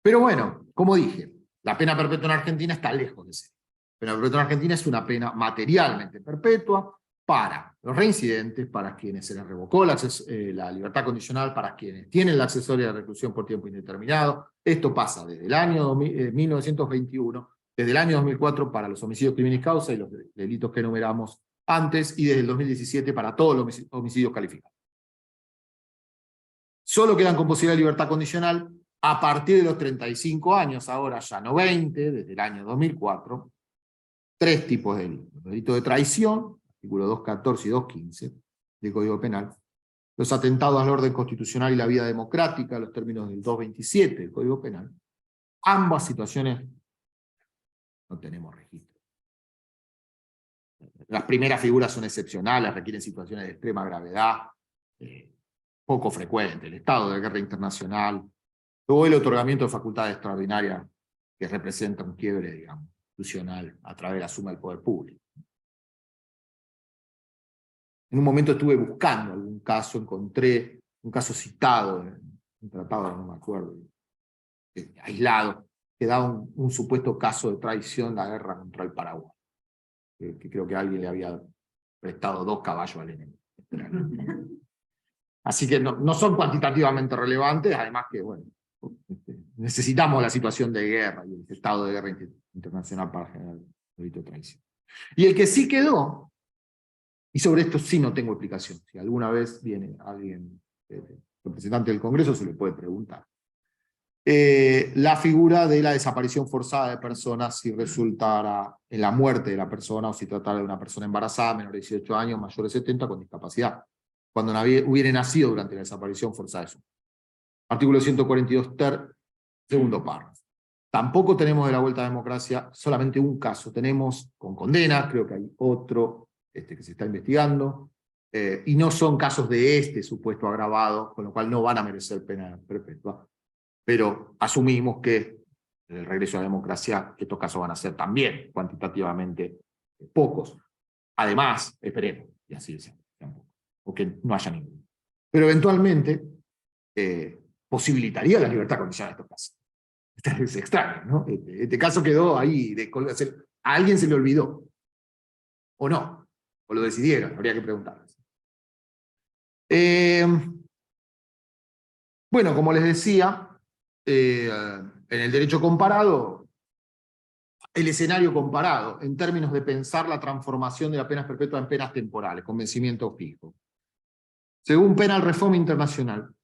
Pero bueno, como dije, la pena perpetua en Argentina está lejos de ser. La pena perpetua en Argentina es una pena materialmente perpetua para los reincidentes, para quienes se les revocó la libertad condicional, para quienes tienen la accesoria de reclusión por tiempo indeterminado. Esto pasa desde el año 1921, desde el año 2004 para los homicidios crímenes causa y los delitos que enumeramos antes, y desde el 2017 para todos los homicidios calificados. Solo quedan con posibilidad de libertad condicional a partir de los 35 años, ahora ya no 20, desde el año 2004, 3 tipos de delitos. Delito de traición, artículos 214 y 215 del Código Penal. Los atentados al orden constitucional y la vida democrática, los términos del 227 del Código Penal. Ambas situaciones no tenemos registro. Las primeras figuras son excepcionales, requieren situaciones de extrema gravedad, poco frecuentes. El estado de guerra internacional, luego el otorgamiento de facultades extraordinarias que representa un quiebre, digamos, institucional a través de la suma del poder público. En un momento estuve buscando algún caso, encontré un caso citado en un tratado, no me acuerdo, aislado, que da un supuesto caso de traición en la guerra contra el Paraguay. Que creo que alguien le había prestado 2 caballos al enemigo. Así que no son cuantitativamente relevantes, además que, bueno, necesitamos la situación de guerra y el estado de guerra internacional para generar el delito de traición. Y el que sí quedó, y sobre esto sí no tengo explicación, si alguna vez viene alguien, representante del Congreso, se le puede preguntar. La figura de la desaparición forzada de personas si resultara en la muerte de la persona o si tratara de una persona embarazada, menor de 18 años, mayor de 70, con discapacidad, cuando hubiera nacido durante la desaparición forzada de su. Artículo 142, segundo párrafo. Tampoco tenemos de la vuelta a la democracia solamente un caso, tenemos con condena, creo que hay otro que se está investigando, y no son casos de este supuesto agravado, con lo cual no van a merecer pena perpetua. Pero asumimos que el regreso a la democracia, que estos casos van a ser también cuantitativamente pocos. Además, esperemos, y así es, o que no haya ninguno. Pero eventualmente posibilitaría la libertad condicional en estos casos. Es extraño, ¿no? Este caso quedó ahí, a alguien se le olvidó, o no, o lo decidieron, habría que preguntarles. Bueno, como les decía, en el derecho comparado, el escenario comparado, en términos de pensar la transformación de la pena perpetua en penas temporales, con vencimiento fijo. Según Penal Reform International,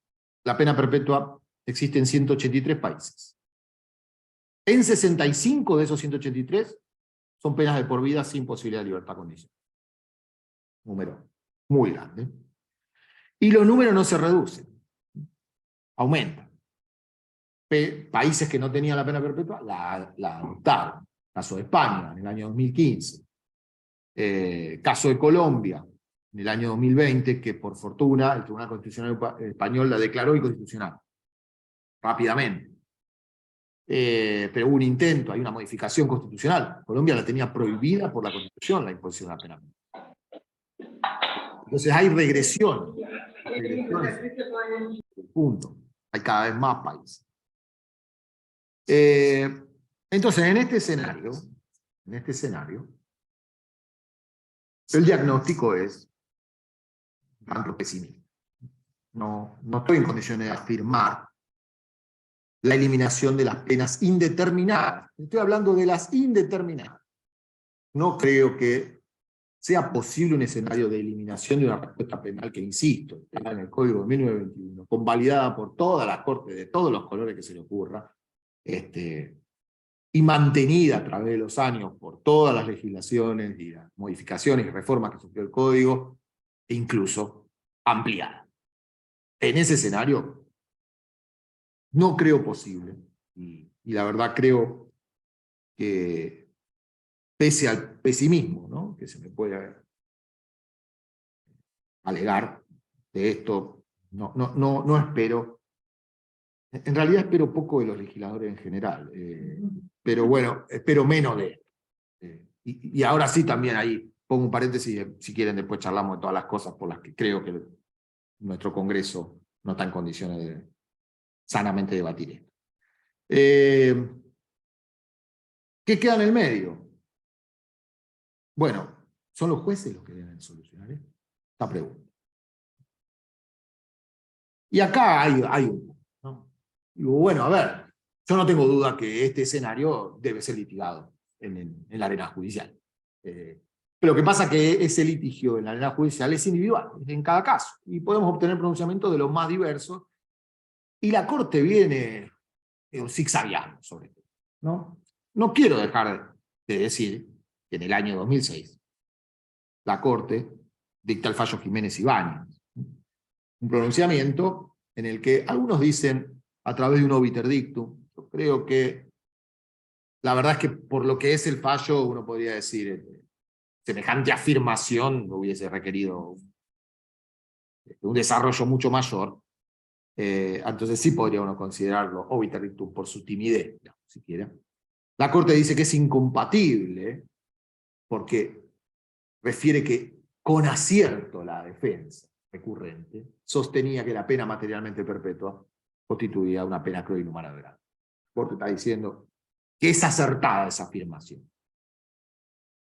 la pena perpetua existe en 183 países. En 65 de esos 183 son penas de por vida sin posibilidad de libertad condicional. Número muy grande. Y los números no se reducen, aumentan. Países que no tenían la pena perpetua la adoptaron. Caso de España, en el año 2015. Caso de Colombia, en el año 2020, que por fortuna el Tribunal Constitucional Español la declaró inconstitucional. Rápidamente. pero hubo un intento, hay una modificación constitucional. Colombia la tenía prohibida por la Constitución, la imposición de la pena. Entonces hay regresión. Punto. Hay cada vez más países. Entonces, en este escenario, el diagnóstico es tanto pesimista. No estoy en condiciones de afirmar la eliminación de las penas indeterminadas. Estoy hablando de las indeterminadas. No creo que sea posible un escenario de eliminación de una respuesta penal que, insisto, está en el Código de 1921, convalidada por todas las cortes de todos los colores que se le ocurra, y mantenida a través de los años por todas las legislaciones y las modificaciones y reformas que sufrió el Código, e incluso ampliada. En ese escenario no creo posible, y la verdad creo que, pese al pesimismo, ¿no?, que se me puede alegar de esto, no espero. En realidad espero poco de los legisladores en general, pero bueno, espero menos de esto. Y ahora sí también ahí pongo un paréntesis, si quieren después charlamos de todas las cosas por las que creo que nuestro Congreso no está en condiciones de sanamente debatir esto. ¿Qué queda en el medio? Bueno, ¿son los jueces los que deben solucionar esto? Esta pregunta. Y acá hay un... ¿no? Digo, bueno, a ver, yo no tengo duda que este escenario debe ser litigado en la arena judicial. Pero lo que pasa es que ese litigio en la arena judicial es individual, en cada caso, y podemos obtener pronunciamientos de los más diversos, y la Corte viene zigzagueando sobre todo, ¿no? No quiero dejar de decir que en el año 2006 la Corte dicta el fallo Jiménez Ibáñez, un pronunciamiento en el que algunos dicen a través de un obiter dictum. Yo creo que la verdad es que por lo que es el fallo uno podría decir semejante afirmación hubiese requerido un desarrollo mucho mayor. Entonces sí podría uno considerarlo obiter dictum por su timidez, no, siquiera. La Corte dice que es incompatible porque refiere que con acierto la defensa recurrente sostenía que la pena materialmente perpetua constituía una pena cruel e inhumana de grado. La Corte está diciendo que es acertada esa afirmación.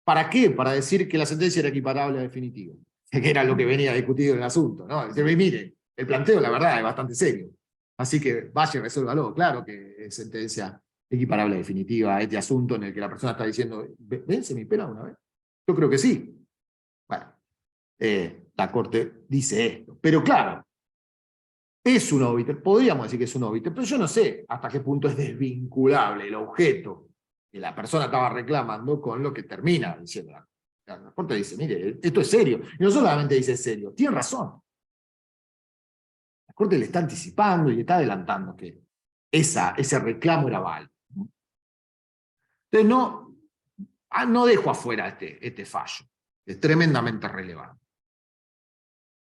¿Para qué? Para decir que la sentencia era equiparable a definitiva, que era lo que venía discutido en el asunto, ¿no? Dice, mire, el planteo, la verdad, es bastante serio. Así que vaya y resuélvalo. Claro que es sentencia equiparable a definitiva, este asunto en el que la persona está diciendo, ¿vence mi pena una vez? Yo creo que sí. Bueno, la Corte dice esto. Pero claro, es un obiter, podríamos decir que es un obiter, pero yo no sé hasta qué punto es desvinculable el objeto que la persona estaba reclamando con lo que termina diciendo. La Corte dice, mire, esto es serio. Y no solamente dice serio, tiene razón. La Corte le está anticipando y le está adelantando que ese reclamo era válido. Entonces no dejo afuera este fallo, que es tremendamente relevante.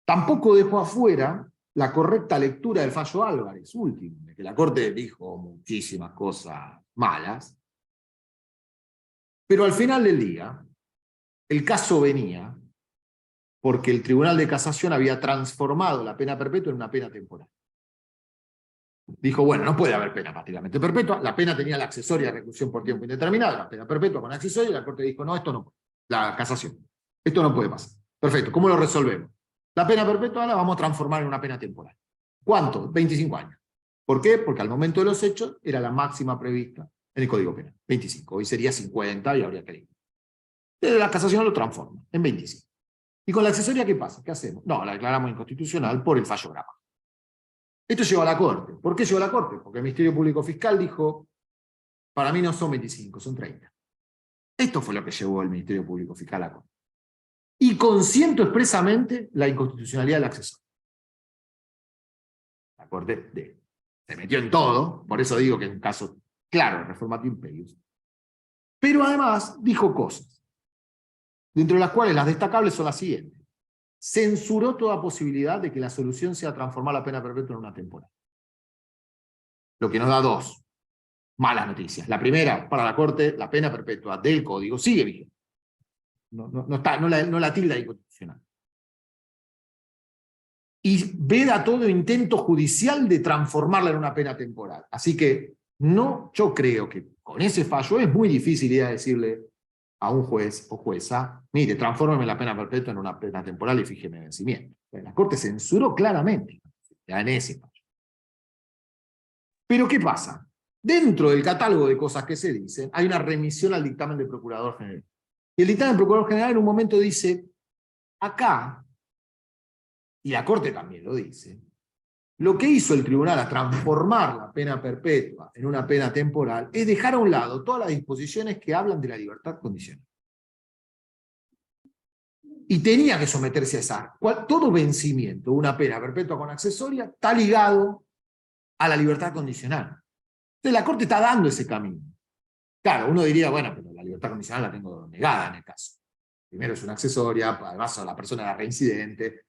Tampoco dejo afuera la correcta lectura del fallo Álvarez, último, de que la Corte dijo muchísimas cosas malas, pero al final del día, el caso venía porque el Tribunal de Casación había transformado la pena perpetua en una pena temporal. Dijo, bueno, no puede haber pena materialmente perpetua, la pena tenía la accesoria de reclusión por tiempo indeterminado, la pena perpetua con accesoria, y la Corte dijo, no, esto no puede, la Casación, esto no puede pasar. Perfecto, ¿cómo lo resolvemos? La pena perpetua la vamos a transformar en una pena temporal. ¿Cuánto? 25 años. ¿Por qué? Porque al momento de los hechos era la máxima prevista en el Código Penal, 25. Hoy sería 50 y habría que ir. La Casación lo transforma en 25. ¿Y con la accesoria qué pasa? ¿Qué hacemos? No, la declaramos inconstitucional por el fallo Grama. Esto llegó a la Corte. ¿Por qué llegó a la Corte? Porque el Ministerio Público Fiscal dijo, para mí no son 25, son 30. Esto fue lo que llevó el Ministerio Público Fiscal a la Corte. Y consiento expresamente la inconstitucionalidad del accesorio. La Corte se metió en todo, por eso digo que es un caso claro, reformatio imperius. Pero además dijo cosas, dentro de las cuales las destacables son las siguientes. Censuró toda posibilidad de que la solución sea transformar la pena perpetua en una temporal. Lo que nos da dos. malas noticias. La primera, para la Corte, la pena perpetua del Código sigue vigente. No la tilda de inconstitucional. Y veda todo intento judicial de transformarla en una pena temporal. Así que yo creo que con ese fallo es muy difícil ir a decirle a un juez o jueza, mire, transfórmeme la pena perpetua en una pena temporal y fíjeme vencimiento. La Corte censuró claramente ya en ese fallo. Pero ¿qué pasa? Dentro del catálogo de cosas que se dicen, hay una remisión al dictamen del Procurador General. Y el dictamen del Procurador General en un momento dice, acá, y la Corte también lo dice, lo que hizo el tribunal a transformar la pena perpetua en una pena temporal es dejar a un lado todas las disposiciones que hablan de la libertad condicional. Y tenía que someterse a esa. Todo vencimiento, una pena perpetua con accesoria, está ligado a la libertad condicional. Entonces la Corte está dando ese camino. Claro, uno diría, bueno, pero la libertad condicional la tengo negada en el caso. Primero es una accesoria, además la persona era reincidente.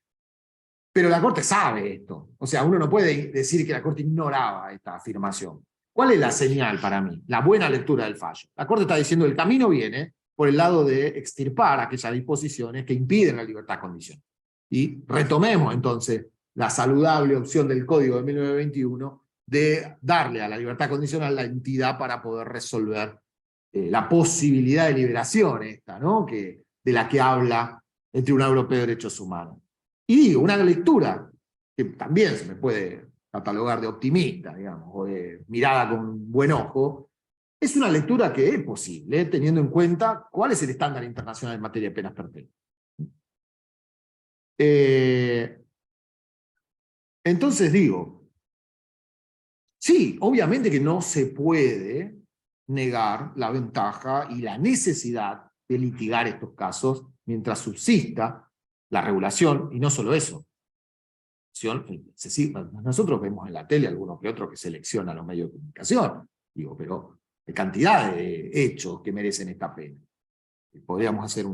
Pero la Corte sabe esto. O sea, uno no puede decir que la Corte ignoraba esta afirmación. ¿Cuál es la señal para mí? La buena lectura del fallo. La Corte está diciendo que el camino viene por el lado de extirpar aquellas disposiciones que impiden la libertad condicional. Y retomemos entonces la saludable opción del Código de 1921 de darle a la libertad condicional la entidad para poder resolver la posibilidad de liberación esta, ¿no? De la que habla el Tribunal Europeo de Derechos Humanos. Y digo, una lectura que también se me puede catalogar de optimista, digamos, o de mirada con buen ojo, es una lectura que es posible, teniendo en cuenta cuál es el estándar internacional en materia de penas perpetuas. Entonces digo, sí, obviamente que no se puede negar la ventaja y la necesidad de litigar estos casos mientras subsista la regulación, y no solo eso. Nosotros vemos en la tele algunos que otros que seleccionan los medios de comunicación, digo, pero hay cantidad de hechos que merecen esta pena. Podríamos hacer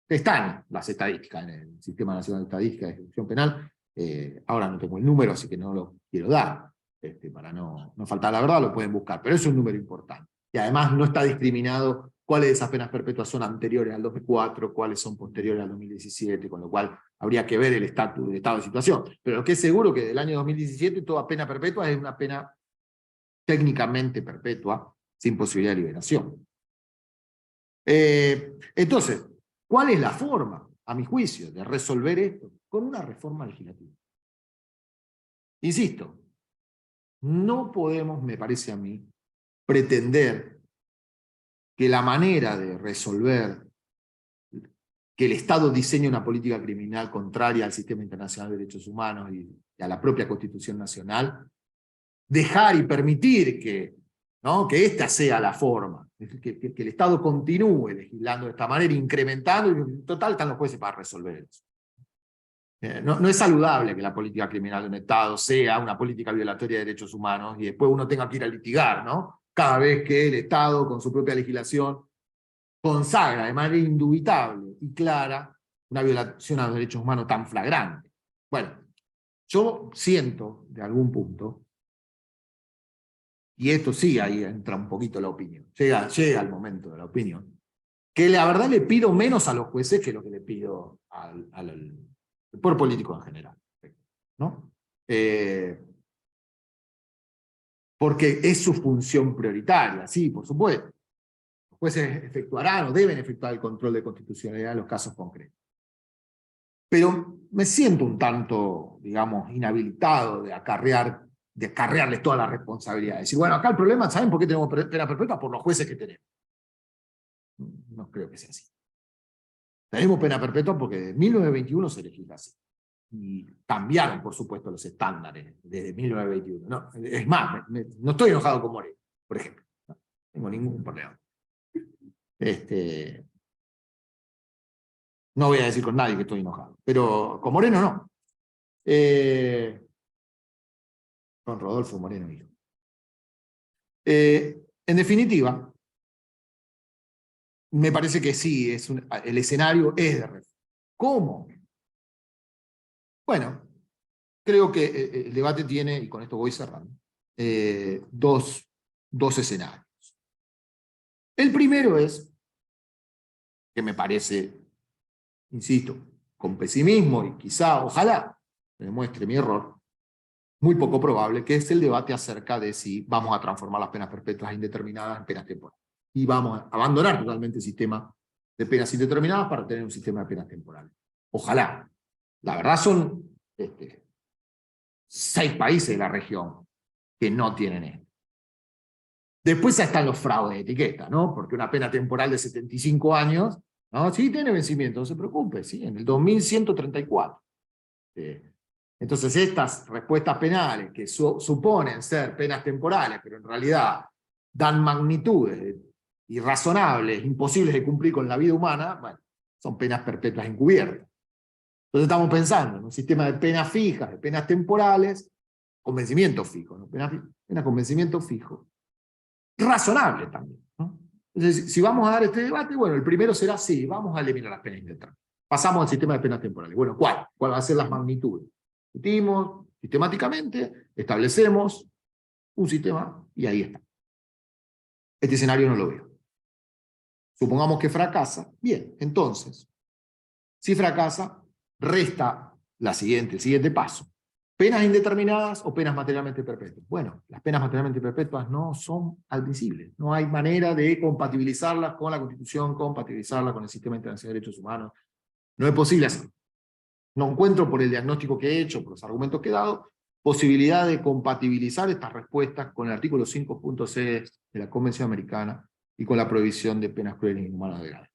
están las estadísticas en el Sistema Nacional de Estadística de Ejecución Penal, ahora no tengo el número, así que no lo quiero dar, para no faltar la verdad, lo pueden buscar, pero es un número importante. Y además no está discriminado cuáles de esas penas perpetuas son anteriores al 2004, cuáles son posteriores al 2017, con lo cual habría que ver el estado de situación. Pero lo que es seguro que del año 2017 toda pena perpetua es una pena técnicamente perpetua, sin posibilidad de liberación. Entonces, ¿cuál es la forma, a mi juicio, de resolver esto? Con una reforma legislativa. Insisto, no podemos, me parece a mí, pretender que la manera de resolver que el Estado diseñe una política criminal contraria al sistema internacional de derechos humanos y a la propia Constitución Nacional, dejar y permitir que esta sea la forma, que el Estado continúe legislando de esta manera, incrementando, y en total están los jueces para resolver eso. No es saludable que la política criminal de un Estado sea una política violatoria de derechos humanos y después uno tenga que ir a litigar, ¿no? Cada vez que el Estado, con su propia legislación, consagra de manera indubitable y clara una violación a los derechos humanos tan flagrante. Bueno, yo siento, de algún punto, y esto sí, ahí entra un poquito la opinión, llega el momento de la opinión, que la verdad le pido menos a los jueces que lo que le pido al poder político en general, ¿no? Porque es su función prioritaria, sí, por supuesto. Los jueces efectuarán o deben efectuar el control de constitucionalidad en los casos concretos. Pero me siento un tanto, digamos, inhabilitado de acarrearles toda la responsabilidad. Decir, bueno, acá el problema, ¿saben por qué tenemos pena perpetua? Por los jueces que tenemos. No creo que sea así. Tenemos pena perpetua porque desde 1921 se legisla así. Y cambiaron, por supuesto, los estándares desde 1921. No, es más, no estoy enojado con Moreno, por ejemplo. No tengo ningún problema. No voy a decir con nadie que estoy enojado, pero con Moreno no. Con Rodolfo Moreno hijo. En definitiva, me parece que sí, el escenario es de reforma. ¿Cómo? Bueno, creo que el debate tiene, y con esto voy cerrando, dos dos escenarios. El primero es, que me parece, insisto, con pesimismo y quizá, ojalá, me demuestre mi error, muy poco probable, que es el debate acerca de si vamos a transformar las penas perpetuas indeterminadas en penas temporales. Y vamos a abandonar totalmente el sistema de penas indeterminadas para tener un sistema de penas temporales. Ojalá. La verdad son 6 países de la región que no tienen esto. Después están los fraudes de etiqueta, ¿no? Porque una pena temporal de 75 años, ¿no? Sí tiene vencimiento, no se preocupe, ¿sí? En el 2134. Entonces estas respuestas penales que suponen ser penas temporales, pero en realidad dan magnitudes irrazonables, imposibles de cumplir con la vida humana, bueno, son penas perpetuas encubiertas. Entonces estamos pensando en un sistema de penas fijas, de penas temporales, con vencimiento fijo, ¿no? Pena con vencimiento fijo. Razonable también, ¿no? Entonces, si vamos a dar este debate, bueno, el primero será sí, vamos a eliminar las penas indeterminadas. Pasamos al sistema de penas temporales. Bueno, ¿cuál? ¿Cuál va a ser las magnitudes? Discutimos sistemáticamente, establecemos un sistema y ahí está. Este escenario no lo veo. Supongamos que fracasa. Bien, entonces, si fracasa, resta el siguiente paso. ¿Penas indeterminadas o penas materialmente perpetuas? Bueno, las penas materialmente perpetuas no son admisibles. No hay manera de compatibilizarlas con la Constitución, compatibilizarlas con el sistema internacional de derechos humanos. No es posible hacerlo. No encuentro, por el diagnóstico que he hecho, por los argumentos que he dado, posibilidad de compatibilizar estas respuestas con el artículo 5.6 de la Convención Americana y con la prohibición de penas crueles e inhumanas de grado.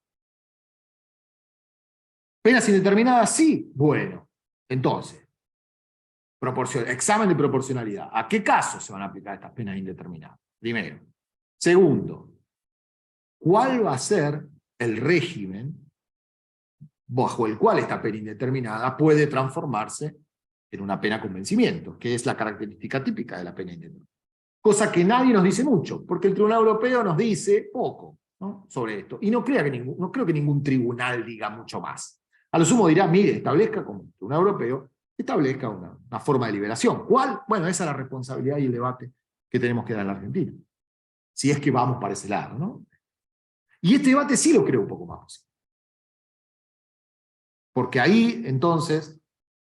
¿Penas indeterminadas? Sí. Bueno, entonces, examen de proporcionalidad. ¿A qué casos se van a aplicar estas penas indeterminadas? Primero. Segundo, ¿cuál va a ser el régimen bajo el cual esta pena indeterminada puede transformarse en una pena con vencimiento, que es la característica típica de la pena indeterminada? Cosa que nadie nos dice mucho, porque el Tribunal Europeo nos dice poco, ¿no?, sobre esto. Y no creo que ningún tribunal diga mucho más. A lo sumo dirá, mire, establezca, como el Tribunal Europeo, establezca una forma de liberación. ¿Cuál? Bueno, esa es la responsabilidad y el debate que tenemos que dar en la Argentina. Si es que vamos para ese lado, ¿no? Y este debate sí lo creo un poco más posible. Porque ahí, entonces,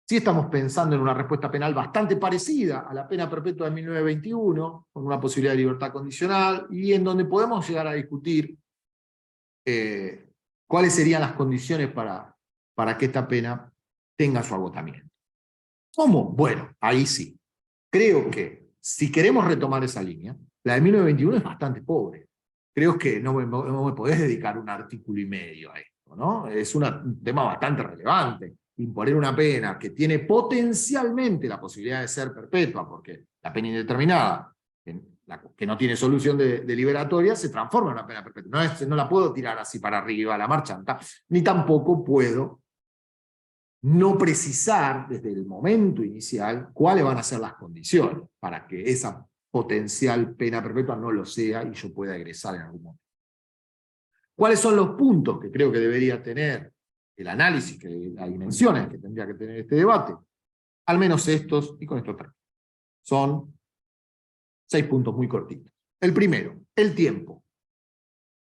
sí estamos pensando en una respuesta penal bastante parecida a la pena perpetua de 1921, con una posibilidad de libertad condicional, y en donde podemos llegar a discutir cuáles serían las condiciones para que esta pena tenga su agotamiento. ¿Cómo? Bueno, ahí sí. Creo que si queremos retomar esa línea, la de 1921 es bastante pobre. Creo que no me podés dedicar un artículo y medio a esto, ¿no? Es un tema bastante relevante. Imponer una pena que tiene potencialmente la posibilidad de ser perpetua, porque la pena indeterminada, que no tiene solución de liberatoria, se transforma en una pena perpetua. No la puedo tirar así para arriba a la marchanta, ni tampoco puedo no precisar desde el momento inicial cuáles van a ser las condiciones para que esa potencial pena perpetua no lo sea y yo pueda egresar en algún momento. ¿Cuáles son los puntos que creo que debería tener el análisis, las dimensiones que tendría que tener este debate? Al menos estos, y con esto termino. Son 6 puntos muy cortitos. El primero, el tiempo.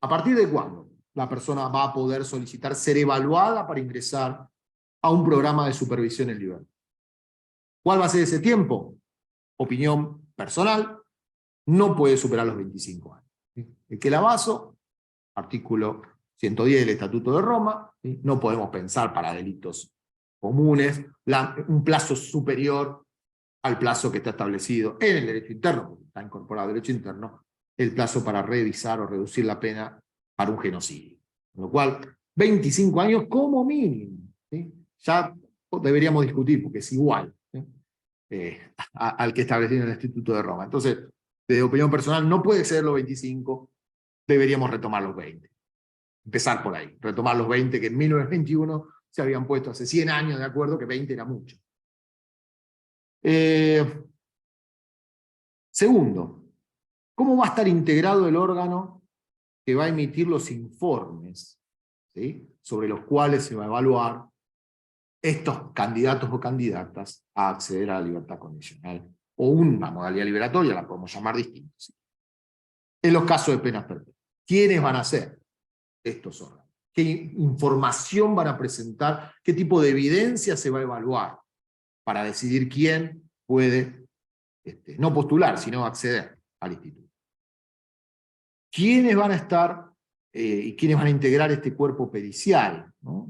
¿A partir de cuándo la persona va a poder solicitar ser evaluada para ingresar a un programa de supervisión en libertad? ¿Cuál va a ser ese tiempo? Opinión personal, no puede superar los 25 años. El que la baso, artículo 110 del Estatuto de Roma, ¿sí? No podemos pensar para delitos comunes un plazo superior al plazo que está establecido en el derecho interno, porque está incorporado al derecho interno, el plazo para revisar o reducir la pena para un genocidio. Con lo cual, 25 años como mínimo, ¿sí? Ya deberíamos discutir, porque es igual, ¿sí?, al que establecido en el Estatuto de Roma. Entonces, de opinión personal, no puede ser los 25, deberíamos retomar los 20. Empezar por ahí, retomar los 20 que en 1921 se habían puesto hace 100 años, de acuerdo, que 20 era mucho. Segundo, ¿cómo va a estar integrado el órgano que va a emitir los informes, ¿sí?, sobre los cuales se va a evaluar estos candidatos o candidatas a acceder a la libertad condicional? O una modalidad liberatoria, la podemos llamar distinta, ¿sí? en los casos de penas perpetuas. ¿Quiénes van a ser estos órganos? ¿Qué información van a presentar? ¿Qué tipo de evidencia se va a evaluar para decidir quién puede no postular, sino acceder al instituto? ¿Quiénes van a estar y quiénes van a integrar este cuerpo pericial, ¿no?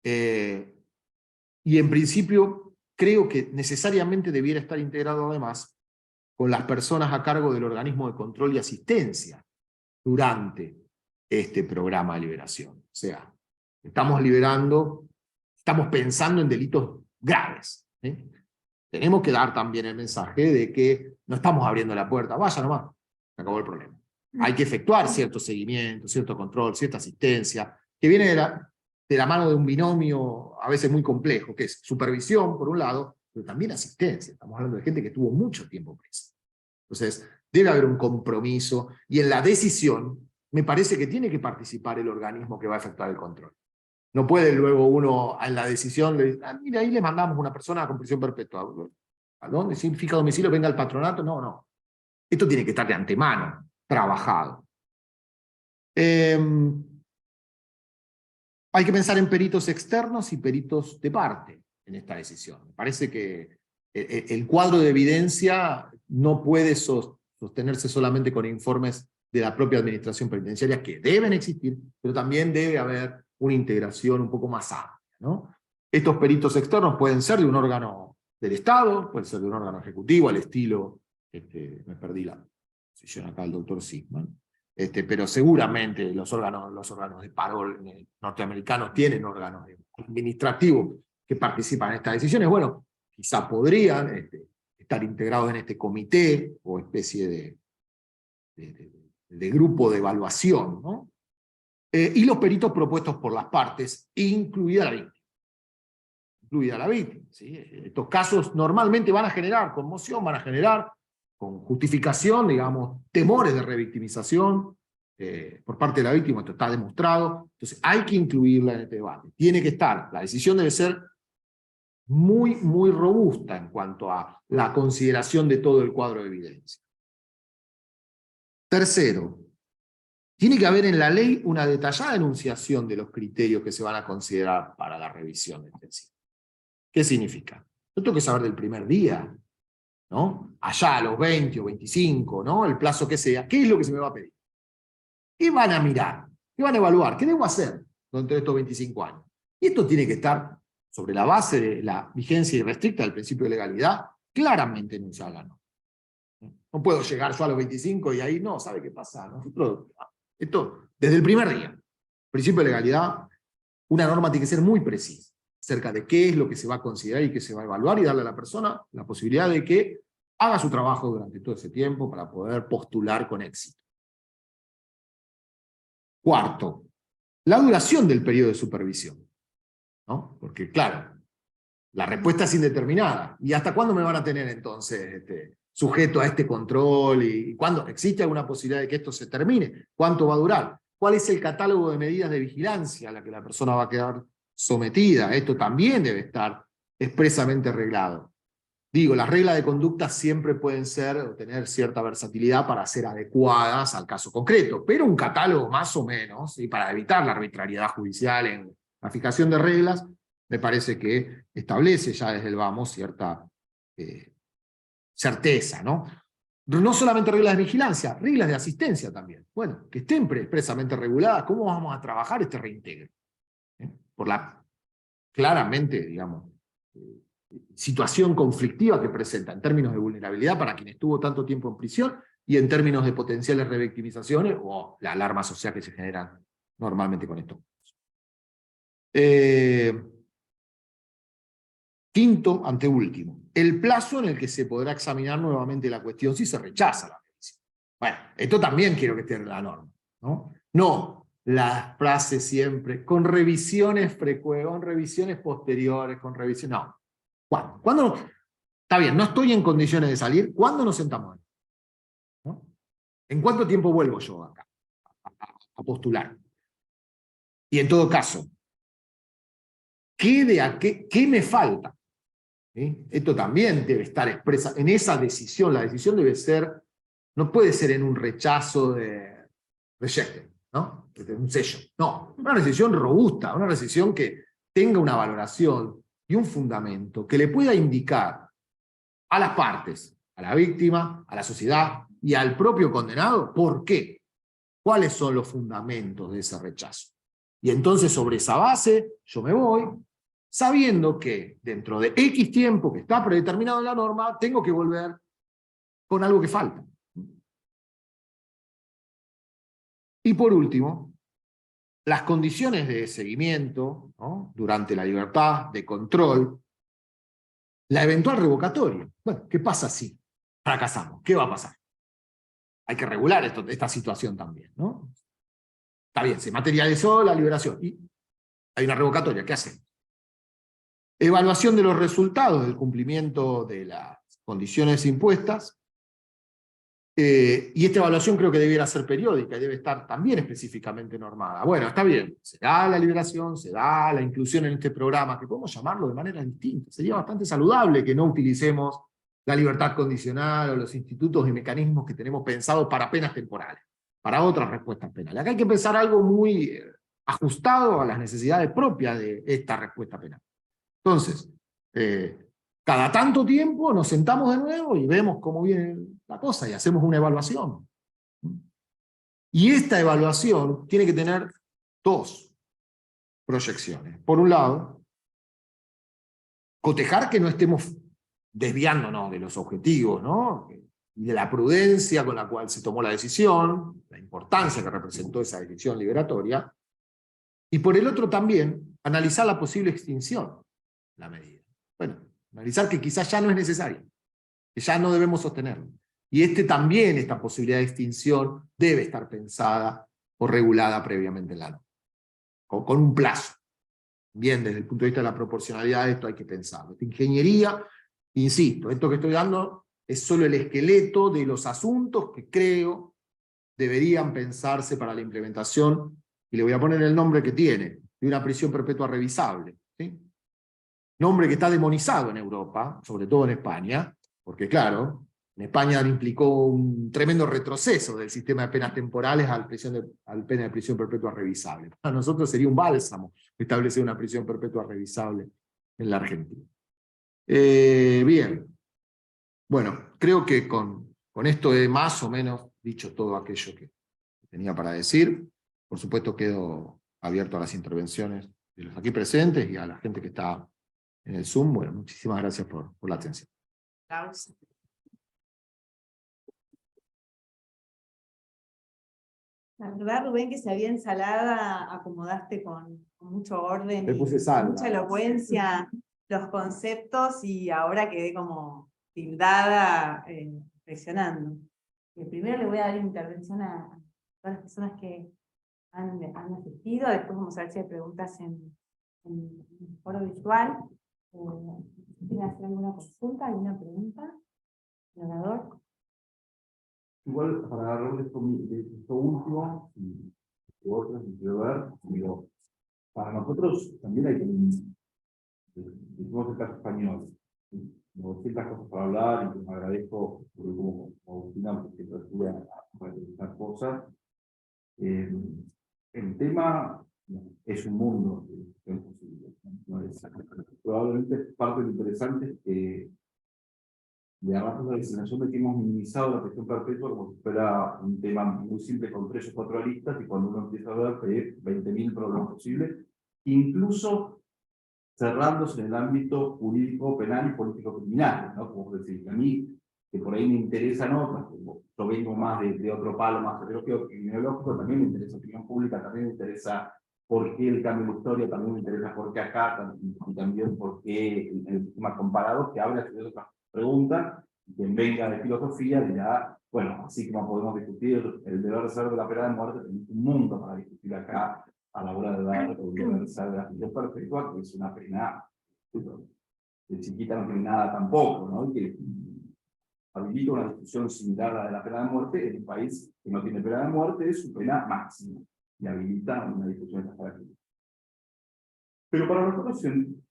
Y en principio creo que necesariamente debiera estar integrado además con las personas a cargo del organismo de control y asistencia durante este programa de liberación. O sea, estamos pensando en delitos graves, ¿sí? Tenemos que dar también el mensaje de que no estamos abriendo la puerta, vaya nomás, se acabó el problema. Hay que efectuar cierto seguimiento, cierto control, cierta asistencia, que viene de la mano de un binomio a veces muy complejo, que es supervisión, por un lado, pero también asistencia. Estamos hablando de gente que estuvo mucho tiempo presa. Entonces, debe haber un compromiso, y en la decisión, me parece que tiene que participar el organismo que va a efectuar el control. No puede luego uno, en la decisión, le dice, mira, ahí le mandamos una persona con prisión perpetua. ¿A dónde? ¿Significa domicilio? ¿Venga al patronato? No, no. Esto tiene que estar de antemano, trabajado. Hay que pensar en peritos externos y peritos de parte en esta decisión. Me parece que el cuadro de evidencia no puede sostenerse solamente con informes de la propia administración penitenciaria, que deben existir, pero también debe haber una integración un poco más amplia, ¿no? Estos peritos externos pueden ser de un órgano del Estado, pueden ser de un órgano ejecutivo, al estilo, me perdí la posición acá del doctor Sigman, pero seguramente los órganos de paro norteamericanos tienen órganos administrativos que participan en estas decisiones. Bueno, quizá podrían estar integrados en este comité o especie de grupo de evaluación, ¿no? Y los peritos propuestos por las partes, incluida la víctima. ¿Sí? Estos casos normalmente van a generar conmoción, van a generar con justificación, digamos, temores de revictimización por parte de la víctima. Esto está demostrado. Entonces hay que incluirla en este debate. Tiene que estar, la decisión debe ser muy, muy robusta en cuanto a la consideración de todo el cuadro de evidencia. Tercero, tiene que haber en la ley una detallada enunciación de los criterios que se van a considerar para la revisión intensiva. ¿Qué significa? Yo tengo que saber del primer día, ¿no? Allá a los 20 o 25, ¿no? El plazo que sea, ¿qué es lo que se me va a pedir? ¿Qué van a mirar? ¿Qué van a evaluar? ¿Qué debo hacer durante estos 25 años? Y esto tiene que estar sobre la base de la vigencia irrestricta del principio de legalidad, claramente enunciada, ¿no? No puedo llegar yo a los 25 y ahí no, ¿sabe qué pasa? Nosotros, esto, desde el primer día, principio de legalidad, una norma tiene que ser muy precisa acerca de qué es lo que se va a considerar y qué se va a evaluar, y darle a la persona la posibilidad de que haga su trabajo durante todo ese tiempo para poder postular con éxito. Cuarto, la duración del periodo de supervisión, ¿no? Porque, claro, la respuesta es indeterminada. ¿Y hasta cuándo me van a tener entonces sujeto a este control? ¿Y cuándo existe alguna posibilidad de que esto se termine? ¿Cuánto va a durar? ¿Cuál es el catálogo de medidas de vigilancia a la que la persona va a quedar sometida? Esto también debe estar expresamente reglado. Digo, las reglas de conducta siempre pueden ser o tener cierta versatilidad para ser adecuadas al caso concreto, pero un catálogo más o menos, y para evitar la arbitrariedad judicial en la fijación de reglas, me parece que establece ya desde el vamos cierta certeza, ¿no? No solamente reglas de vigilancia, reglas de asistencia también. Bueno, que estén expresamente reguladas, ¿cómo vamos a trabajar este reintegro? Por la, claramente, digamos, situación conflictiva que presenta en términos de vulnerabilidad para quien estuvo tanto tiempo en prisión y en términos de potenciales revictimizaciones o la alarma social que se genera normalmente con esto. Quinto, anteúltimo, el plazo en el que se podrá examinar nuevamente la cuestión si se rechaza la revisión. Bueno, esto también quiero que esté en la norma, ¿no? No la frase siempre, con revisiones frecuentes, con revisiones posteriores, con revisiones, no. ¿Cuándo? ¿Cuándo? Está bien, no estoy en condiciones de salir, ¿cuándo nos sentamos? ¿No? ¿En cuánto tiempo vuelvo yo acá a postular? Y en todo caso, ¿qué me falta? ¿Sí? Esto también debe estar expresa en esa decisión. La decisión debe ser no puede ser en un rechazo de rejected, ¿no? De un sello. No, una rescisión robusta, una rescisión que tenga una valoración y un fundamento que le pueda indicar a las partes, a la víctima, a la sociedad y al propio condenado, ¿por qué? ¿Cuáles son los fundamentos de ese rechazo? Y entonces sobre esa base yo me voy, sabiendo que dentro de X tiempo que está predeterminado en la norma, tengo que volver con algo que falta. Y por último, las condiciones de seguimiento, ¿no? Durante la libertad, de control, la eventual revocatoria. Bueno, ¿qué pasa si fracasamos? ¿Qué va a pasar? Hay que regular esta situación también, ¿no? Está bien, se materializó la liberación y hay una revocatoria, ¿qué hacemos? Evaluación de los resultados del cumplimiento de las condiciones impuestas, y esta evaluación creo que debiera ser periódica y debe estar también específicamente normada. Bueno, está bien, se da la liberación, se da la inclusión en este programa, que podemos llamarlo de manera distinta. Sería bastante saludable que no utilicemos la libertad condicional o los institutos y mecanismos que tenemos pensados para penas temporales, para otras respuestas penales. Acá hay que pensar algo muy ajustado a las necesidades propias de esta respuesta penal. Entonces, cada tanto tiempo nos sentamos de nuevo y vemos cómo viene la cosa y hacemos una evaluación. Y esta evaluación tiene que tener dos proyecciones. Por un lado, cotejar que no estemos desviándonos de los objetivos, ¿no? Y de la prudencia con la cual se tomó la decisión, la importancia que representó esa decisión liberatoria, y por el otro también, analizar la posible extinción de la medida. Bueno, analizar que quizás ya no es necesaria, que ya no debemos sostenerlo. Y también, esta posibilidad de extinción debe estar pensada o regulada previamente en la norma, con un plazo. Bien, desde el punto de vista de la proporcionalidad, esto hay que pensarlo. Esta ingeniería, insisto, esto que estoy dando es solo el esqueleto de los asuntos que creo deberían pensarse para la implementación, y le voy a poner el nombre que tiene, de una prisión perpetua revisable. ¿Sí? Nombre que está demonizado en Europa, sobre todo en España, porque claro, en España implicó un tremendo retroceso del sistema de penas temporales al pena de prisión perpetua revisable. Para nosotros sería un bálsamo establecer una prisión perpetua revisable en la Argentina. Bien, bueno, creo que con esto he más o menos dicho todo aquello que tenía para decir. Por supuesto quedo abierto a las intervenciones de los aquí presentes y a la gente que está en el Zoom. Bueno, muchísimas gracias por la atención. Klaus. La verdad, Rubén, que se había ensalada, acomodaste con mucho orden Le puse y sal. mucha elocuencia los conceptos, y ahora quedé como tildada, presionando. Primero le voy a dar intervención a todas las personas que han asistido, después vamos a ver si hay preguntas en el foro virtual. ¿Quieren hacer alguna consulta, alguna pregunta? ¿El orador? Igual, para agarrar de esto último, y otros, y quiero ver, digo, para nosotros también hay que, decimos el caso español, tengo ciertas cosas para hablar, y me agradezco, porque como Agustina, porque te ayuda a realizar cosas. El tema es un mundo de discusión posible, ¿no? Probablemente parte de lo interesante es que de abajo de la designación de que hemos minimizado la prisión perpetua como si fuera un tema muy simple con 3 o 4 aristas, y cuando uno empieza a ver que 20.000 problemas posibles, incluso cerrándose en el ámbito jurídico, penal y político criminal, ¿no? Como decir, que a mí, que por ahí me interesan otras, como yo vengo más de otro palo, más criminológico, también me interesa opinión pública, también me interesa por qué el cambio de historia, también me interesa por qué acá, y también por qué el sistema comparado, que habla de otras preguntas. Quien venga de filosofía dirá, bueno, así como podemos discutir el deber ser de la pena de muerte, tenemos un mundo para discutir acá a la hora de dar el deber ser de la prisión perpetua, que es una pena de chiquita, no tiene nada tampoco, ¿no? Y que habilita una discusión similar a la de la pena de muerte en un país que no tiene pena de muerte, es su pena máxima, y habilita una discusión de esta característica. Pero para nosotros,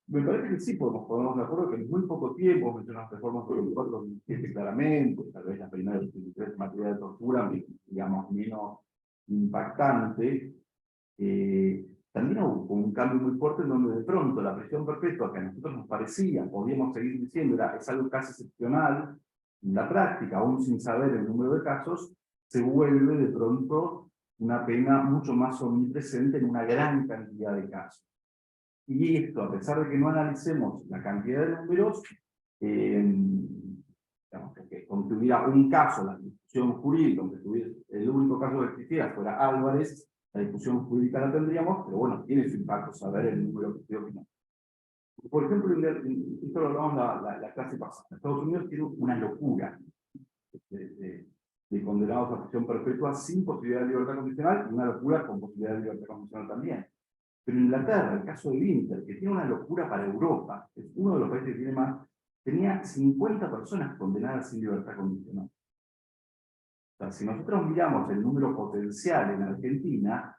me parece que sí podemos ponernos de acuerdo que en muy poco tiempo, mencionamos reformas por el 4 claramente, tal vez la primera en materia de tortura, digamos, menos impactante. También hubo un cambio muy fuerte en donde de pronto la prisión perpetua que a nosotros nos parecía, podíamos seguir diciendo, es algo casi excepcional, en la práctica, aún sin saber el número de casos, se vuelve de pronto una pena mucho más omnipresente en una gran cantidad de casos. Y esto, a pesar de que no analicemos la cantidad de números, digamos, que contuviera un caso, la discusión jurídica, aunque el único caso que existiera fuera Álvarez, la discusión jurídica la tendríamos, pero bueno, tiene su impacto saber el número que estoy opinando. Por ejemplo, esto lo hablamos la clase pasada. Estados Unidos tiene una locura de condenados a prisión perpetua sin posibilidad de libertad condicional y una locura con posibilidad de libertad condicional también. Pero Inglaterra, el caso de Winter, que tiene una locura para Europa, es uno de los países que tiene más, tenía 50 personas condenadas sin libertad condicional. O sea, si nosotros miramos el número potencial en Argentina,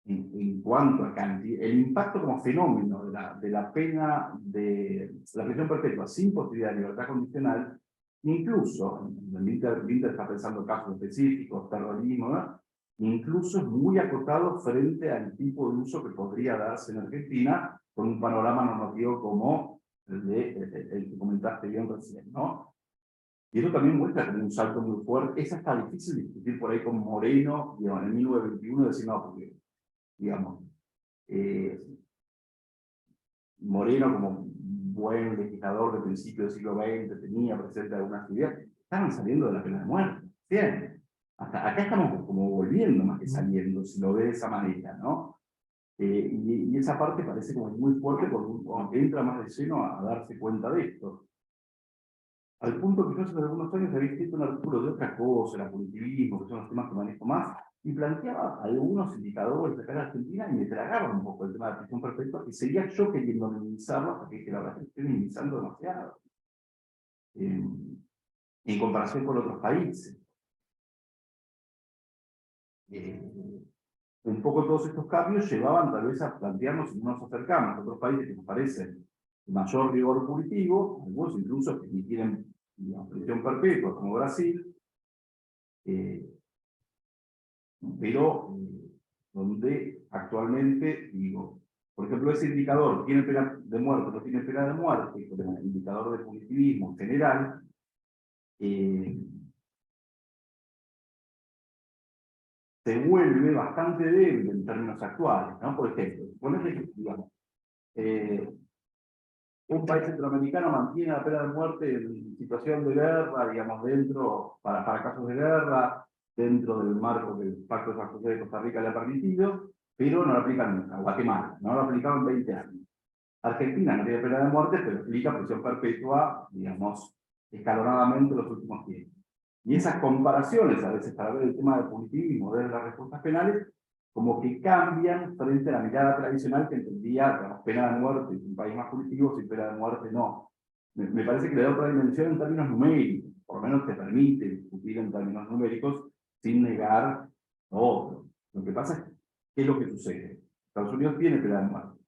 en cuanto a cantidad, el impacto como fenómeno de la pena de la prisión perpetua sin posibilidad de libertad condicional, incluso, Winter está pensando en casos específicos, terrorismo, ¿no? Incluso es muy acotado frente al tipo de uso que podría darse en Argentina con un panorama normativo como el que comentaste bien recién, ¿no? Y eso también muestra como un salto muy fuerte. Es hasta difícil discutir por ahí con Moreno, digamos, en el 1921, decir no, porque, digamos, Moreno como buen legislador de principios del siglo XX tenía presente algunas ideas, estaban saliendo de la pena de muerte. Bien. Hasta acá estamos como volviendo más que saliendo, si lo ve de esa manera, ¿no? Y esa parte parece como muy fuerte porque entra más de lleno a darse cuenta de esto. Al punto que yo hace algunos años había escrito un artículo de otra cosa, el apunitivismo, que son los temas que manejo más, y planteaba algunos indicadores de acá en Argentina y me tragaba un poco el tema de la prisión perpetua, y seguía yo queriendo minimizarlo, porque la verdad es que estoy minimizando demasiado. En comparación con otros países. Un poco todos estos cambios llevaban tal vez a plantearnos si no nos acercamos a otros países que nos parecen de mayor rigor punitivo, algunos incluso que ni tienen prisión perpetua, como Brasil, pero donde actualmente, digo, por ejemplo, ese indicador, ¿tiene pena de muerte o no tiene pena de muerte? El indicador de punitivismo en general, se vuelve bastante débil en términos actuales, ¿no? Por ejemplo, ponete, digamos, un país centroamericano mantiene la pena de muerte en situación de guerra, digamos, dentro, para casos de guerra, dentro del marco que el Pacto de San José de Costa Rica le ha permitido, pero no lo aplican nunca. Guatemala, no lo ha aplicado en 20 años. Argentina no tiene pena de muerte, pero aplica prisión perpetua, digamos, escalonadamente en los últimos tiempos. Y esas comparaciones, a veces para ver el tema del punitivismo de las respuestas penales, como que cambian frente a la mirada tradicional que entendía, digamos, pena de muerte, un país más punitivo, sin pena de muerte no. Me parece que le da otra dimensión en términos numéricos, por lo menos te permite discutir en términos numéricos sin negar lo otro. Lo que pasa es, ¿qué es lo que sucede? Estados Unidos tiene pena de muerte,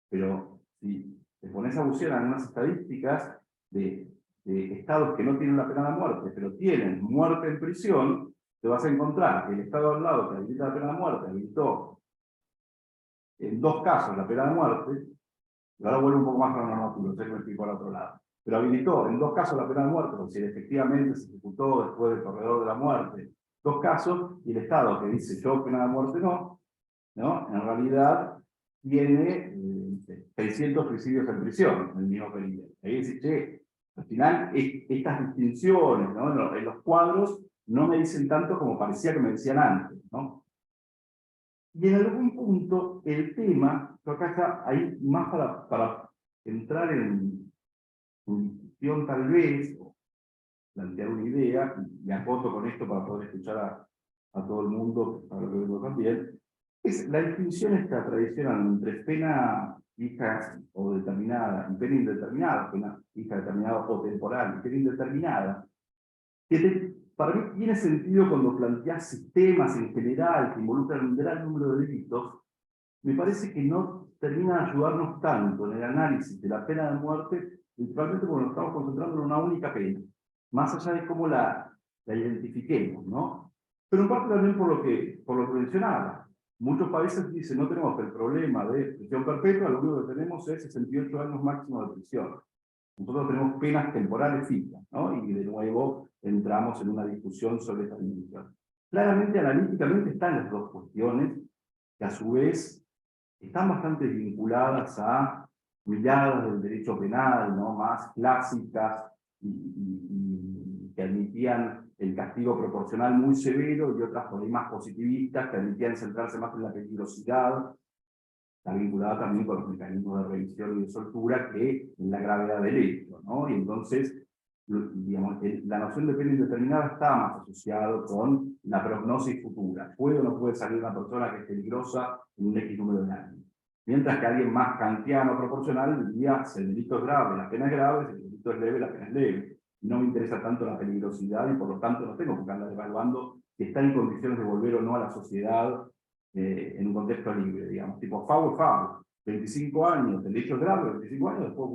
pero si te pones a buscar algunas estadísticas de estados que no tienen la pena de muerte, pero tienen muerte en prisión, te vas a encontrar que el estado al lado que habilita la pena de muerte habilitó en 2 casos la pena de muerte, y ahora vuelve un poco más cronométrico, sé que me explico al otro lado, pero habilitó en 2 casos la pena de muerte, porque si efectivamente se ejecutó después del corredor de la muerte, 2 casos, y el estado que dice yo pena de muerte no, en realidad tiene 600 suicidios en prisión en el mismo periodo. Ahí dice, che, al final estas distinciones, ¿no? En los cuadros no me dicen tanto como parecía que me decían antes, ¿no? Y en algún punto el tema, yo acá está ahí más para entrar en discusión tal vez, o plantear una idea, y me acoto con esto para poder escuchar a todo el mundo, para lo que vengo también, es la distinción esta tradicional entre pena fija o determinada y pena indeterminada, pena fija determinada o temporal y pena indeterminada, que para mí tiene sentido cuando planteas sistemas en general que involucran un gran número de delitos, me parece que no termina de ayudarnos tanto en el análisis de la pena de muerte, principalmente porque nos estamos concentrando en una única pena, más allá de cómo la identifiquemos, ¿no? Pero en parte también por lo que mencionaba. Muchos países dicen, no tenemos el problema de prisión perpetua, lo único que tenemos es 68 años máximo de prisión. Nosotros tenemos penas temporales fijas, ¿no? Y de nuevo entramos en una discusión sobre esta dimensión. Claramente, analíticamente, están las dos cuestiones, que a su vez están bastante vinculadas a miradas del derecho penal, ¿no? Más clásicas y que admitían el castigo proporcional muy severo y otras por ahí más positivistas que admitían centrarse más en la peligrosidad. Está vinculada también con los mecanismos de revisión y de soltura que en la gravedad del hecho, ¿no? Y entonces, digamos, la noción de pena indeterminada está más asociado con la prognosis futura. ¿Puede o no puede salir una persona que es peligrosa en un X número de años? Mientras que alguien más kantiano proporcional diría, si el delito es grave, la pena es grave, si el delito es leve, la pena es leve. No me interesa tanto la peligrosidad y por lo tanto no tengo que andar evaluando si está en condiciones de volver o no a la sociedad en un contexto libre, digamos, tipo FAO es FAO, 25 años, el hecho es grave, 25 años, después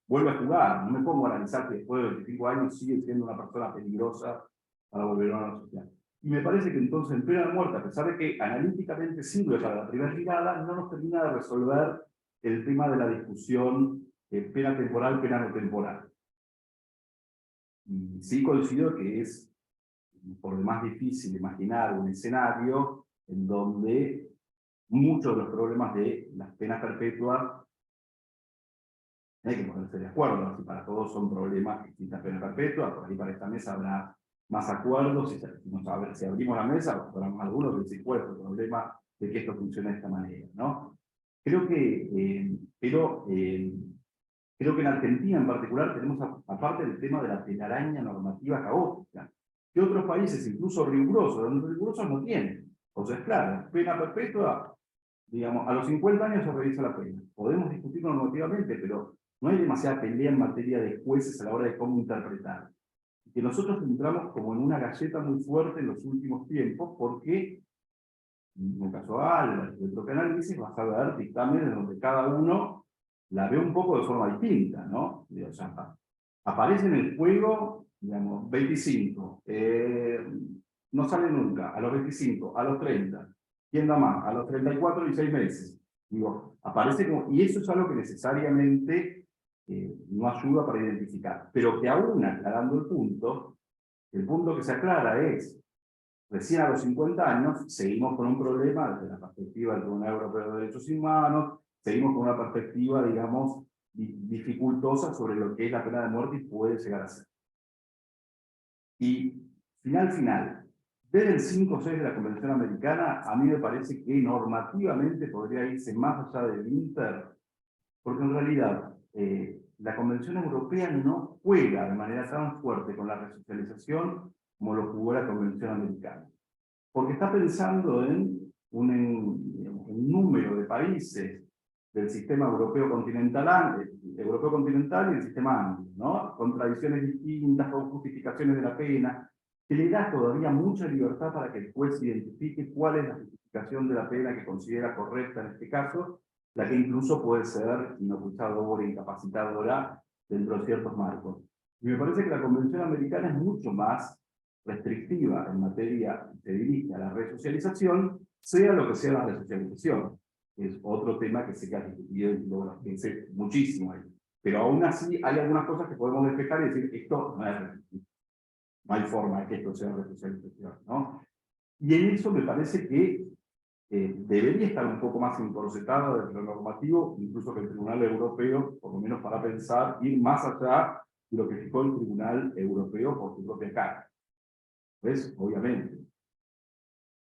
vuelve a jugar. No me pongo a analizar que después de 25 años sigue siendo una persona peligrosa para volver a la sociedad. Y me parece que entonces en pena de muerte, a pesar de que analíticamente sirve para la primera mirada, no nos termina de resolver el tema de la discusión pena temporal, pena no temporal. Y sí coincido que es por demás difícil imaginar un escenario en donde muchos de los problemas de las penas perpetuas hay que ponerse de acuerdo, si para todos son problemas que existen penas perpetuas, por ahí para esta mesa habrá más acuerdos, si abrimos la mesa, habrá más algunos que dicen cuál es el problema de que esto funcione de esta manera, ¿no? Creo que en Argentina en particular tenemos, aparte del tema de la telaraña normativa caótica, que otros países, incluso rigurosos no tienen. O sea, es claro, pena perpetua, digamos, a los 50 años se revisa la pena. Podemos discutirlo normativamente, pero no hay demasiada pelea en materia de jueces a la hora de cómo interpretar. Y que nosotros entramos como en una galleta muy fuerte en los últimos tiempos, porque, en el caso de Álvarez, de propio análisis, vas a ver dictámenes donde cada uno la ve un poco de forma distinta, ¿no? O sea, aparece en el juego, digamos, 25, no sale nunca, a los 25, a los 30, ¿quién da más? A los 34 y 6 meses. Digo, aparece como, y eso es algo que necesariamente no ayuda para identificar, pero que aún aclarando el punto que se aclara es, recién a los 50 años, seguimos con un problema desde la perspectiva del Tribunal Europeo de Derechos Humanos, seguimos con una perspectiva, digamos, dificultosa sobre lo que es la pena de muerte y puede llegar a ser. Y final, desde el 5.6 de la Convención Americana, a mí me parece que normativamente podría irse más allá del Inter, porque en realidad la Convención Europea no juega de manera tan fuerte con la resocialización como lo jugó la Convención Americana. Porque está pensando en un número de países del sistema europeo continental y el sistema anglo, ¿no? Con tradiciones distintas, con justificaciones de la pena, que le da todavía mucha libertad para que el juez identifique cuál es la justificación de la pena que considera correcta en este caso, la que incluso puede ser inocultadora o incapacitadora dentro de ciertos marcos. Y me parece que la Convención Americana es mucho más restrictiva en materia que se dirige a la resocialización, sea lo que sea la resocialización. Es otro tema que se ha discutido y lo pensé muchísimo ahí. Pero aún así hay algunas cosas que podemos despejar y decir, esto no es restrictivo. No hay forma de que esto sea resocialización, ¿no? Y en eso me parece que debería estar un poco más encorsetado desde lo normativo, incluso que el Tribunal Europeo, por lo menos para pensar, ir más allá de lo que fijó el Tribunal Europeo por su propia carga. Pues, obviamente,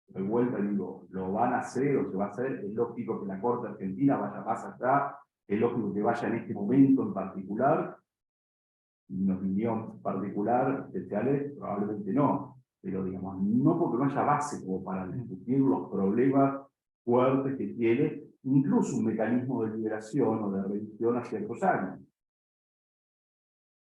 de vuelta digo, lo van a hacer o se va a hacer, es lógico que la Corte Argentina vaya más allá, es lógico que vaya en este momento en particular, en mi opinión particular, especiales, probablemente no, pero digamos, no porque no haya base como para discutir los problemas fuertes que tiene, incluso un mecanismo de liberación o de revisión a ciertos años.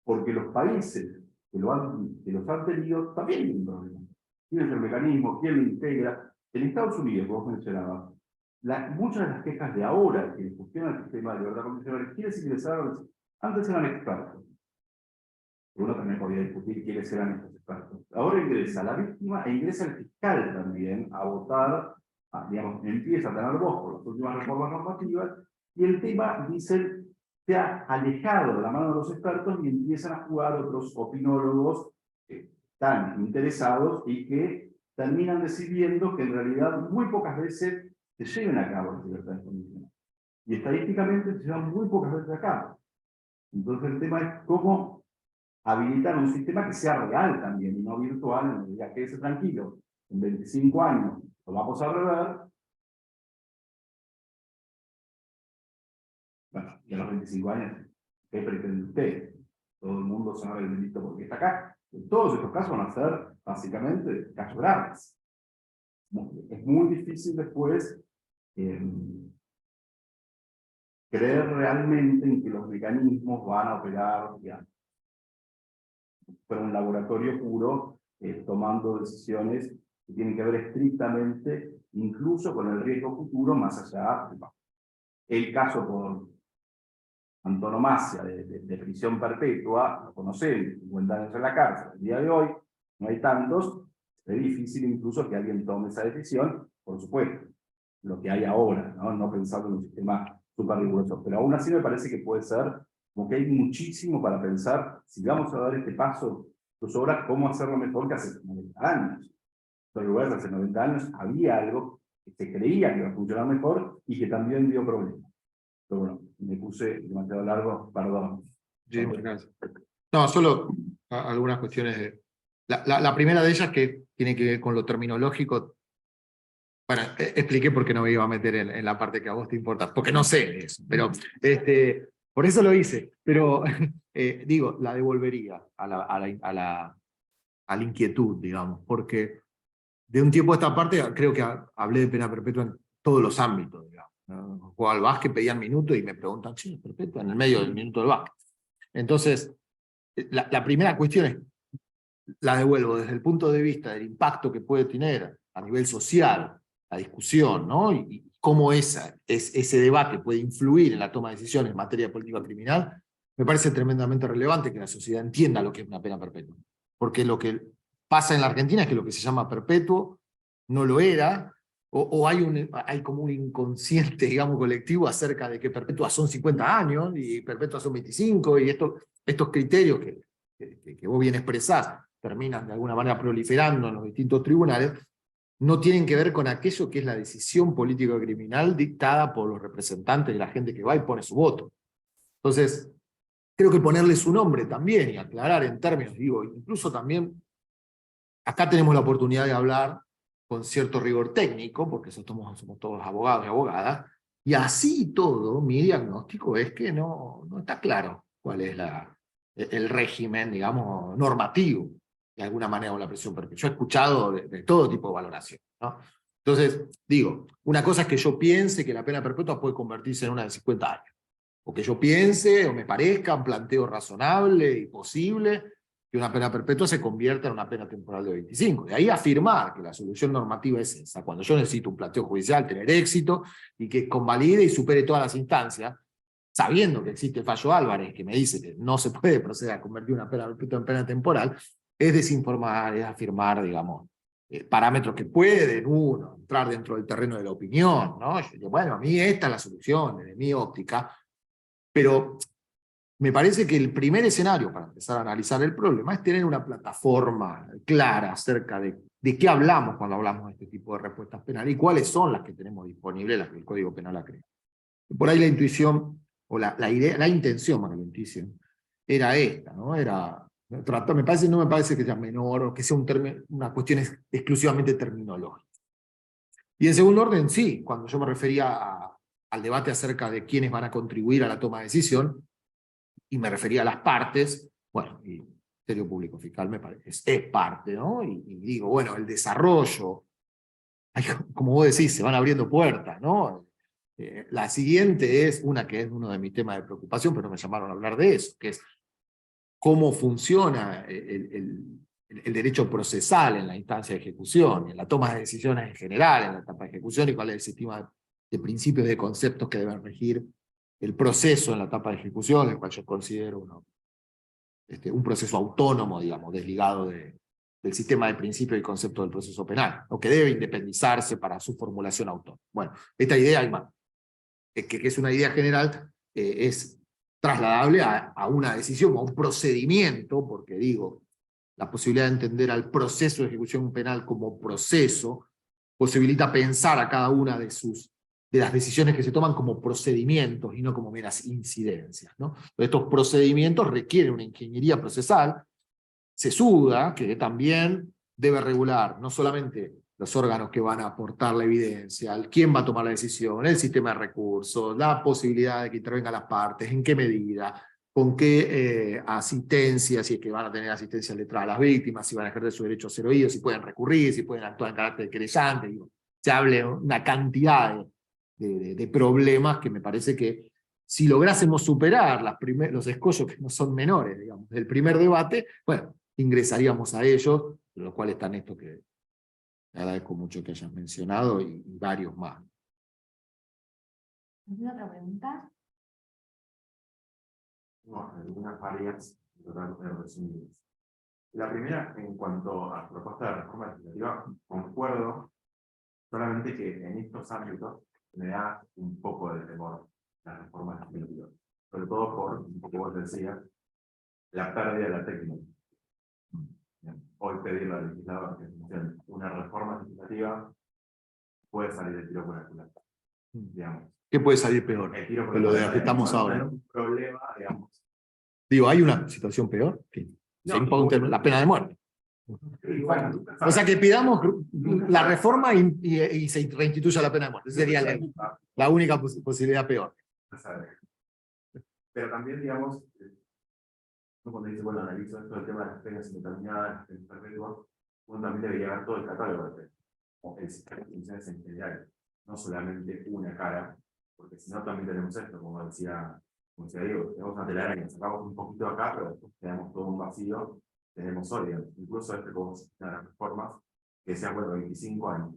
Porque los países que los han tenido también tienen problemas. ¿Quién es el mecanismo? ¿Quién lo integra? En Estados Unidos, como vos mencionabas, muchas de las quejas de ahora que cuestionan el sistema de libertad condicional, ¿quiénes ingresaron? Antes eran expertos. Uno también podía discutir quiénes eran estos expertos. Ahora ingresa la víctima e ingresa el fiscal también a votar, digamos, empieza a tener voz por las últimas reformas normativas, y el tema, dicen, se ha alejado de la mano de los expertos y empiezan a jugar otros opinólogos que están interesados y que terminan decidiendo que en realidad muy pocas veces se lleven a cabo las libertades condicionales. Y estadísticamente se llevan muy pocas veces a cabo. Entonces el tema es cómo habilitar un sistema que sea real también y no virtual, en donde diga, quédese tranquilo, en 25 años lo vamos a rever. Bueno, y a los 25 años, ¿qué pretende usted? Todo el mundo sabe el delito porque está acá. En todos estos casos van a ser, básicamente, casos graves. Es muy difícil después creer realmente en que los mecanismos van a operar, digamos, pero un laboratorio puro, tomando decisiones que tienen que ver estrictamente, incluso con el riesgo futuro, más allá de el caso por antonomasia de prisión perpetua, lo conocemos, 50 años en la cárcel. El día de hoy no hay tantos, es difícil incluso que alguien tome esa decisión, por supuesto, lo que hay ahora, no pensando en un sistema súper riguroso, pero aún así me parece que puede ser como que hay muchísimo para pensar, si vamos a dar este paso, pues ahora cómo hacerlo mejor que hace 90 años. En lugar de hace 90 años había algo que se creía que iba a funcionar mejor y que también dio problemas. Pero bueno, me puse demasiado largo, perdón. Sí, gracias. No, solo algunas cuestiones de... La primera de ellas que tiene que ver con lo terminológico. Bueno, expliqué por qué no me iba a meter en la parte que a vos te importa, porque no sé de eso, pero por eso lo hice, pero digo, la devolvería a la inquietud, digamos, porque de un tiempo a esta parte creo que hablé de pena perpetua en todos los ámbitos, digamos. Jugaba al básquet, pedían minutos y me preguntan, ¿sí, perpetua? En el medio del minuto del básquet. Entonces, la primera cuestión es, la devuelvo desde el punto de vista del impacto que puede tener a nivel social la discusión, ¿no? Y cómo ese debate puede influir en la toma de decisiones en materia de política criminal, me parece tremendamente relevante que la sociedad entienda lo que es una pena perpetua. Porque lo que pasa en la Argentina es que lo que se llama perpetuo no lo era, o hay como un inconsciente, digamos, colectivo acerca de que perpetuas son 50 años y perpetuas son 25, y estos criterios que vos bien expresás terminan de alguna manera proliferando en los distintos tribunales, no tienen que ver con aquello que es la decisión política criminal dictada por los representantes de la gente que va y pone su voto. Entonces, creo que ponerle su nombre también y aclarar en términos, digo, incluso también, acá tenemos la oportunidad de hablar con cierto rigor técnico, porque somos todos abogados y abogadas, y así todo, mi diagnóstico es que no está claro cuál es el régimen, digamos, normativo, de alguna manera, con la prisión perpetua. Yo he escuchado de todo tipo de valoración, ¿no? Entonces, digo, una cosa es que yo piense que la pena perpetua puede convertirse en una de 50 años, o que yo piense, o me parezca un planteo razonable y posible, que una pena perpetua se convierta en una pena temporal de 25. De ahí afirmar que la solución normativa es esa, cuando yo necesito un planteo judicial, tener éxito, y que convalide y supere todas las instancias, sabiendo que existe el fallo Álvarez, que me dice que no se puede proceder a convertir una pena perpetua en pena temporal, es desinformar, es afirmar, digamos, parámetros que pueden uno entrar dentro del terreno de la opinión, ¿no? Yo digo, bueno, a mí esta es la solución, desde mi óptica, pero me parece que el primer escenario para empezar a analizar el problema es tener una plataforma clara acerca de qué hablamos cuando hablamos de este tipo de respuestas penales y cuáles son las que tenemos disponibles, las que el Código Penal ha creado. Por ahí la intuición, o la idea, la intención, más que la intuición, era esta, ¿no? No me parece que sea menor o que sea una cuestión exclusivamente terminológica. Y en segundo orden, sí, cuando yo me refería al debate acerca de quiénes van a contribuir a la toma de decisión, y me refería a las partes, bueno, y el Ministerio Público Fiscal me parece, es parte, ¿no? Y digo, bueno, el desarrollo, como vos decís, se van abriendo puertas, ¿no? La siguiente es una que es uno de mis temas de preocupación, pero no me llamaron a hablar de eso, que es cómo funciona el derecho procesal en la instancia de ejecución, en la toma de decisiones en general, en la etapa de ejecución, y cuál es el sistema de principios, de conceptos que deben regir el proceso en la etapa de ejecución, el cual yo considero un proceso autónomo, digamos, desligado del sistema de principios y conceptos del proceso penal, o que debe independizarse para su formulación autónoma. Bueno, esta idea, que es una idea general, es trasladable a una decisión, a un procedimiento, porque digo, la posibilidad de entender al proceso de ejecución penal como proceso posibilita pensar a cada una de las decisiones que se toman como procedimientos y no como meras incidencias, ¿no? Estos procedimientos requieren una ingeniería procesal sesuda que también debe regular no solamente los órganos que van a aportar la evidencia, quién va a tomar la decisión, el sistema de recursos, la posibilidad de que intervengan las partes, en qué medida, con qué asistencia, si es que van a tener asistencia letrada a las víctimas, si van a ejercer su derecho a ser oídos, si pueden recurrir, si pueden actuar en carácter de querellante. Digo, se hable una cantidad de problemas que me parece que si lográsemos superar los escollos que no son menores, digamos, del primer debate, bueno, ingresaríamos a ellos, de los cuales están estos que le agradezco mucho que hayas mencionado y varios más. ¿Alguna otra pregunta? No, algunas varias, totalmente resumidas. La primera, en cuanto a la propuesta de reforma legislativa, concuerdo, solamente que en estos ámbitos me da un poco de temor la reforma legislativa, sobre todo por, un poco vos decías, la pérdida de la técnica. Hoy pedirle al legislador que funcione una reforma legislativa puede salir el tiro por la culata, digamos. ¿Qué puede salir peor? El tiro por Que lo de que estamos cuando ahora. hay un problema, digamos. Digo, ¿hay una situación peor? Que se imponga la pena de muerte. Bueno, O sea, que pidamos la reforma y se reinstituya la pena de muerte. Esa sería la única posibilidad peor. Pero también, digamos, cuando dice, bueno, analizo esto del tema de las penas indeterminadas, penas perpetuas, uno también debería ver todo el catálogo de penas, o el sistema de funciones en general, no solamente una cara, porque si no también tenemos esto, como decía Diego, tenemos una telaraña, sacamos un poquito acá, pero después tenemos todo un vacío, tenemos hoy, incluso como una de las reformas, que sea, bueno, 25 años.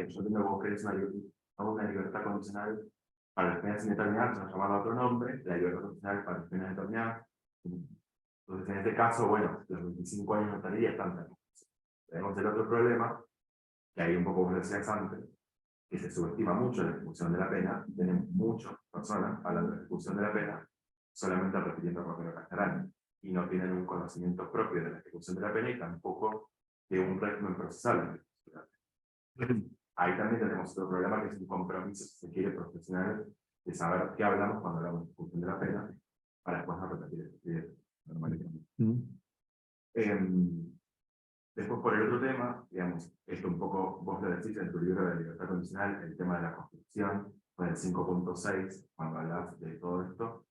Yo tengo que vos querés una libertad condicional para las penas indeterminadas, vamos a llamarlo a otro nombre, la libertad condicional para las penas determinadas. Entonces, en este caso, bueno, los 25 años no estaría tanta. Tenemos el otro problema, que hay un poco, como decías antes, que se subestima mucho la ejecución de la pena, y tenemos muchas personas hablando de ejecución de la pena, solamente repitiendo Roberto Castellani, y no tienen un conocimiento propio de la ejecución de la pena y tampoco de un régimen procesal. Ahí también tenemos otro problema, que es un compromiso, si se quiere, profesional, de saber qué hablamos cuando hablamos de ejecución de la pena, para después no repetir este normalmente. Después, por el otro tema, digamos, esto un poco vos lo decís en tu libro de libertad condicional, el tema de la construcción, con el 5.6, cuando hablas de todo esto.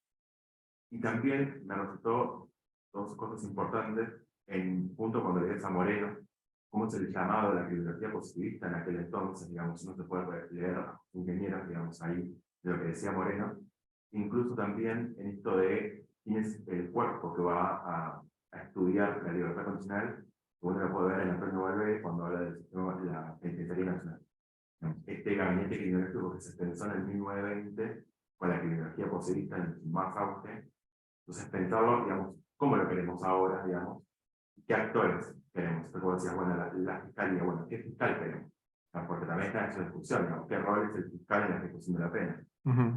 Y también me resultó dos cosas importantes en punto cuando lees a Moreno, cómo es el llamado de la bibliografía positivista en aquel entonces, digamos, uno se puede leer a ingenieros, digamos, ahí, de lo que decía Moreno, incluso también en esto de quién es el cuerpo que va a estudiar la libertad condicional. Uno lo puede ver en Antonio Valverde cuando habla del sistema de la penitenciaría nacional. Este gabinete criminológico que se pensó en el 1920, con la criminología positivista en su más auge, entonces pensaba, digamos, cómo lo queremos ahora, digamos, qué actores queremos. Entonces vos decías, bueno, la fiscalía, bueno, ¿qué fiscal queremos? Porque también está en esa discusión, digamos, qué rol es el fiscal en la ejecución de la pena.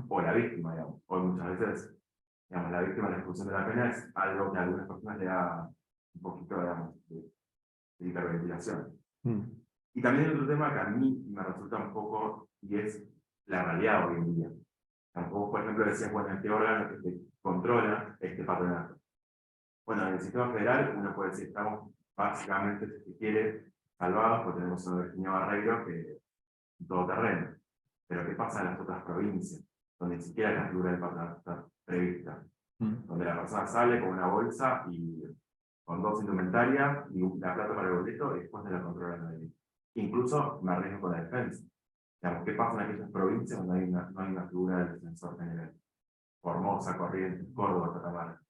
O la víctima, digamos. O muchas veces, digamos, la víctima en la ejecución de la pena es algo que a algunas personas le da un poquito, digamos, de hiperventilación. Y también otro tema que a mí me resulta un poco, y es la realidad hoy en día. Tampoco, por ejemplo, decías, bueno, este órgano que te controla este patronato. Bueno, en el sistema federal uno puede decir, estamos básicamente, si quiere, salvados, porque tenemos un Virginia Barreiro que es todo terreno. Pero ¿qué pasa en las otras provincias? Donde ni siquiera la figura del patronato está prevista. Donde la persona sale con una bolsa y con dos indumentarias y la plata para el boleto y después de la controla nadie. Incluso me arriesgo con la defensa. Digamos, ¿qué pasa en aquellas provincias donde no hay una figura del defensor general? Formosa, Corrientes, Córdoba, Catamarca.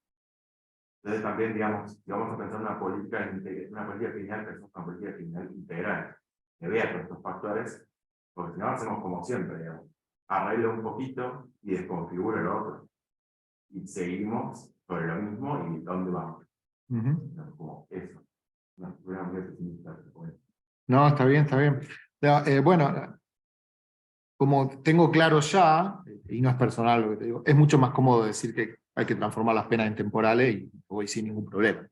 Entonces también, digamos, si vamos a pensar una política criminal, pensamos una política criminal integral, que vea todos estos factores, porque si no hacemos como siempre, digamos. arreglo un poquito y desconfiguro el otro. Y seguimos sobre lo mismo y ¿dónde vamos? Ujú. Como eso. No, una muy pesimista. No, está bien, está bien. Bueno, como tengo claro ya, y no es personal lo que te digo, es mucho más cómodo decir que hay que transformar las penas en temporales y voy sin ningún problema.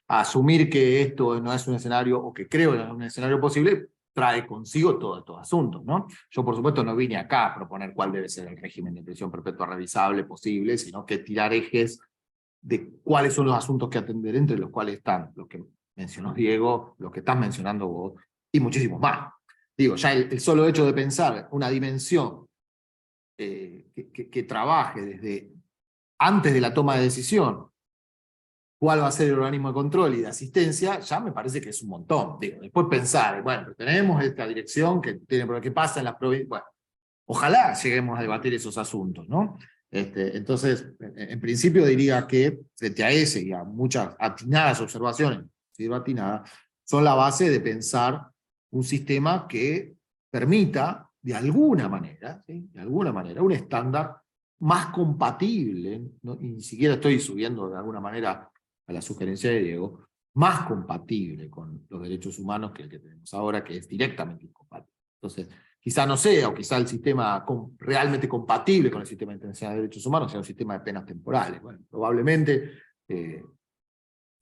Asumir que esto no es un escenario, o que creo que no es un escenario posible, trae consigo todos estos asuntos, ¿no? Yo, por supuesto, no vine acá a proponer cuál debe ser el régimen de prisión perpetua revisable posible, sino que tirar ejes de cuáles son los asuntos que atender, entre los cuales están los que mencionó Diego, los que estás mencionando vos, y muchísimos más. Digo, ya el solo hecho de pensar una dimensión que trabaje desde antes de la toma de decisión, cuál va a ser el organismo de control y de asistencia, ya me parece que es un montón. Digo, después pensar, bueno, tenemos esta dirección que tiene, ¿qué pasa en las provincias? Bueno, ojalá lleguemos a debatir esos asuntos, ¿no? Entonces, en principio diría que frente a ese y a muchas atinadas observaciones, si digo atinadas, son la base de pensar un sistema que permita, de alguna manera, ¿sí? De alguna manera, un estándar más compatible, ¿no? Y ni siquiera estoy subiendo de alguna manera a la sugerencia de Diego, más compatible con los derechos humanos que el que tenemos ahora, que es directamente incompatible. Entonces, quizá no sea, o quizá el sistema realmente compatible con el sistema internacional de derechos humanos sea un sistema de penas temporales. Bueno, probablemente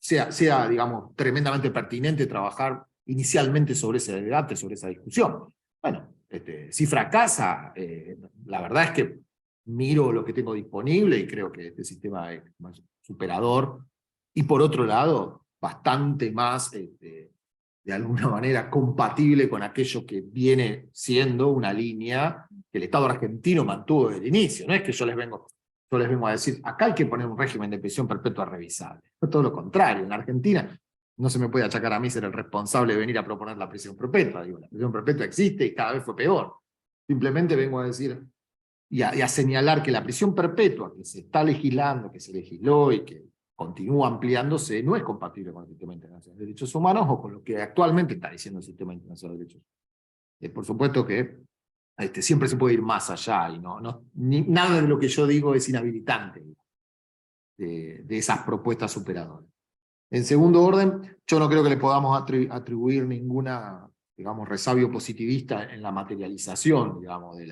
sea, digamos, tremendamente pertinente trabajar inicialmente sobre ese debate, sobre esa discusión. Bueno, si fracasa, la verdad es que miro lo que tengo disponible y creo que este sistema es más superador, y por otro lado, bastante más, de alguna manera, compatible con aquello que viene siendo una línea que el Estado argentino mantuvo desde el inicio. No es que yo les vengo a decir, acá hay que poner un régimen de prisión perpetua revisable. No, todo lo contrario. En Argentina no se me puede achacar a mí ser el responsable de venir a proponer la prisión perpetua. Digo, la prisión perpetua existe y cada vez fue peor. Simplemente vengo a decir y a señalar que la prisión perpetua que se está legislando, que se legisló y que continúa ampliándose, no es compatible con el sistema internacional de derechos humanos o con lo que actualmente está diciendo el sistema internacional de derechos humanos. Por supuesto que siempre se puede ir más allá y nada de lo que yo digo es inhabilitante de esas propuestas superadoras. En segundo orden, yo no creo que le podamos atribuir ninguna, digamos, resabio positivista en la materialización, digamos, de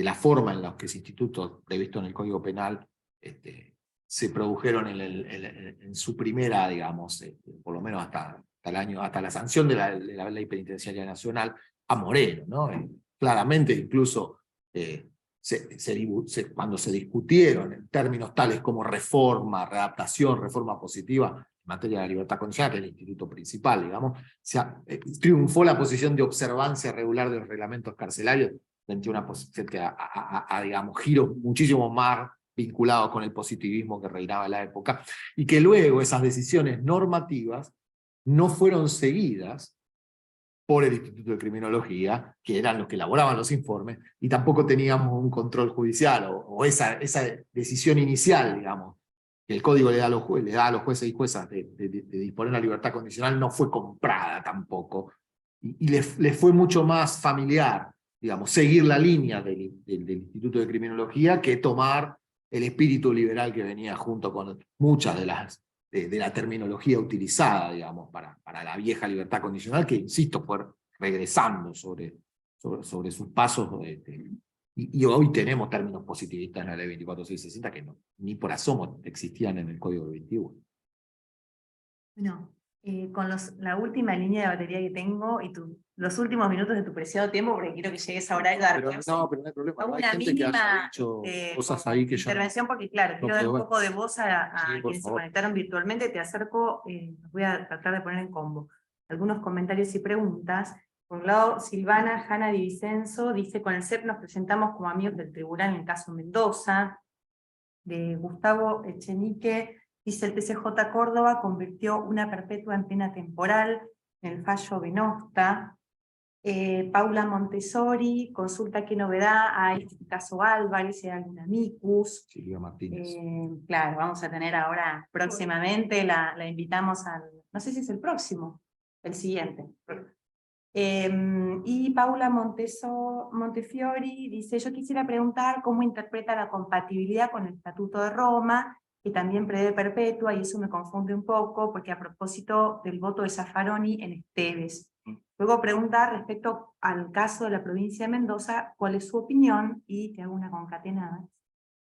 la forma en la que ese instituto previsto en el Código Penal se produjeron en su primera, digamos, por lo menos hasta la sanción de la Ley Penitenciaria Nacional a Moreno, ¿no? Claramente, incluso, cuando se discutieron en términos tales como reforma, readaptación, reforma positiva, en materia de la libertad condicional, que es el instituto principal, digamos, triunfó la posición de observancia regular de los reglamentos carcelarios frente a digamos, giros muchísimo más vinculados con el positivismo que reinaba en la época, y que luego esas decisiones normativas no fueron seguidas por el Instituto de Criminología, que eran los que elaboraban los informes, y tampoco teníamos un control judicial, o esa decisión inicial, digamos, que el código le da a los jueces y juezas de disponer la libertad condicional, no fue comprada tampoco, y le fue mucho más familiar, digamos, seguir la línea del Instituto de Criminología que tomar el espíritu liberal que venía junto con muchas de la terminología utilizada, digamos, para la vieja libertad condicional, que, insisto, fue regresando sobre sus pasos, y hoy tenemos términos positivistas en la ley 24660 que ni por asomo existían en el Código del 21. Bueno, con la última línea de batería que tengo y los últimos minutos de tu preciado tiempo, porque quiero que llegues ahora a dar pero no hay problema. hago Hay una gente que haya mínima dicho cosas ahí que yo intervención, porque claro, quiero dar un puedo ver. poco de voz a Sí, por quienes se favor. conectaron virtualmente. Te acerco, los voy a tratar de poner en combo. Algunos comentarios y preguntas. Por un lado, Silvana Hanna Di Vicenzo dice: con el CEP nos presentamos como amigos del tribunal en el caso Mendoza. De Gustavo Echenique dice: el TCJ Córdoba convirtió una perpetua en pena temporal en el fallo Venosta. Paula Montessori consulta qué novedad hay en el caso Álvarez, si hay algún amicus. Silvia Martínez. Claro, vamos a tener ahora próximamente, la invitamos no sé si es el próximo, el siguiente. Y Paula Montefiori dice, yo quisiera preguntar cómo interpreta la compatibilidad con el Estatuto de Roma, que también prevé perpetua, y eso me confunde un poco, porque a propósito del voto de Zaffaroni en Esteves. Luego preguntar respecto al caso de la provincia de Mendoza, cuál es su opinión, y te hago una concatenada.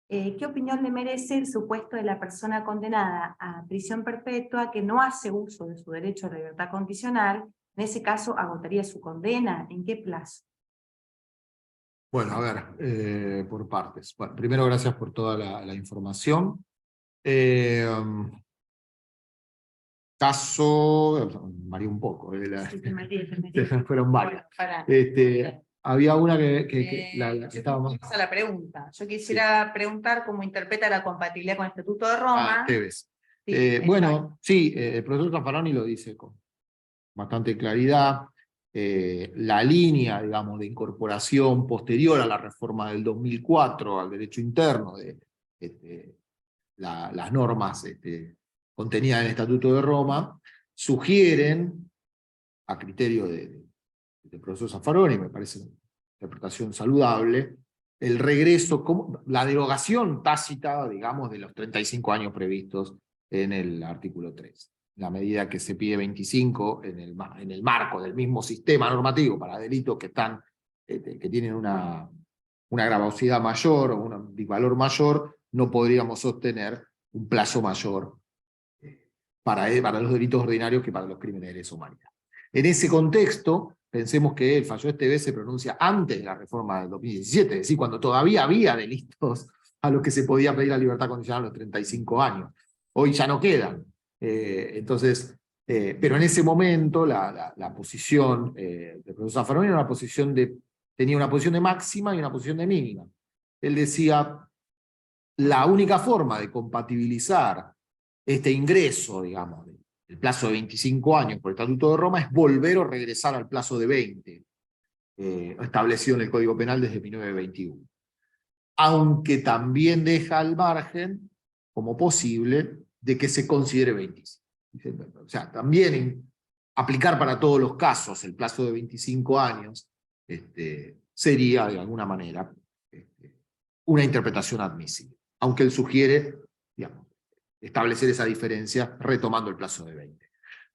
¿Qué opinión le merece el supuesto de la persona condenada a prisión perpetua que no hace uso de su derecho a la libertad condicional? En ese caso, ¿agotaría su condena? ¿En qué plazo? Bueno, a ver, por partes. Bueno, primero, gracias por toda la información. Caso, varió un poco. Sí, te metí. Fueron varias. Bueno, había una que estaba más... Vamos a la pregunta. Yo quisiera preguntar cómo interpreta la compatibilidad con el Estatuto de Roma. Esteves. Sí, Bueno, sí, el profesor Zaffaroni lo dice con bastante claridad. La línea, digamos, de incorporación posterior a la reforma del 2004 al derecho interno de las normas contenidas en el Estatuto de Roma, sugieren, a criterio del profesor Zaffaroni, me parece una interpretación saludable, el regreso, la derogación tácita, digamos, de los 35 años previstos en el artículo 3. La medida que se pide 25 en el marco del mismo sistema normativo para delitos que tienen una gravosidad mayor o un valor mayor, no podríamos sostener un plazo mayor para los delitos ordinarios que para los crímenes de lesa humanidad. En ese contexto, pensemos que el fallo Esteves se pronuncia antes de la reforma del 2017, es decir, cuando todavía había delitos a los que se podía pedir la libertad condicional a los 35 años. Hoy ya no quedan. Pero en ese momento la posición del profesor Zaffaroni era tenía una posición de máxima y una posición de mínima. Él decía, la única forma de compatibilizar este ingreso, digamos, el plazo de 25 años por el Estatuto de Roma es volver o regresar al plazo de 20, establecido en el Código Penal desde 1921. Aunque también deja al margen, como posible, de que se considere 25. O sea, también aplicar para todos los casos el plazo de 25 años sería, de alguna manera, una interpretación admisible. Aunque él sugiere, digamos, establecer esa diferencia retomando el plazo de 20.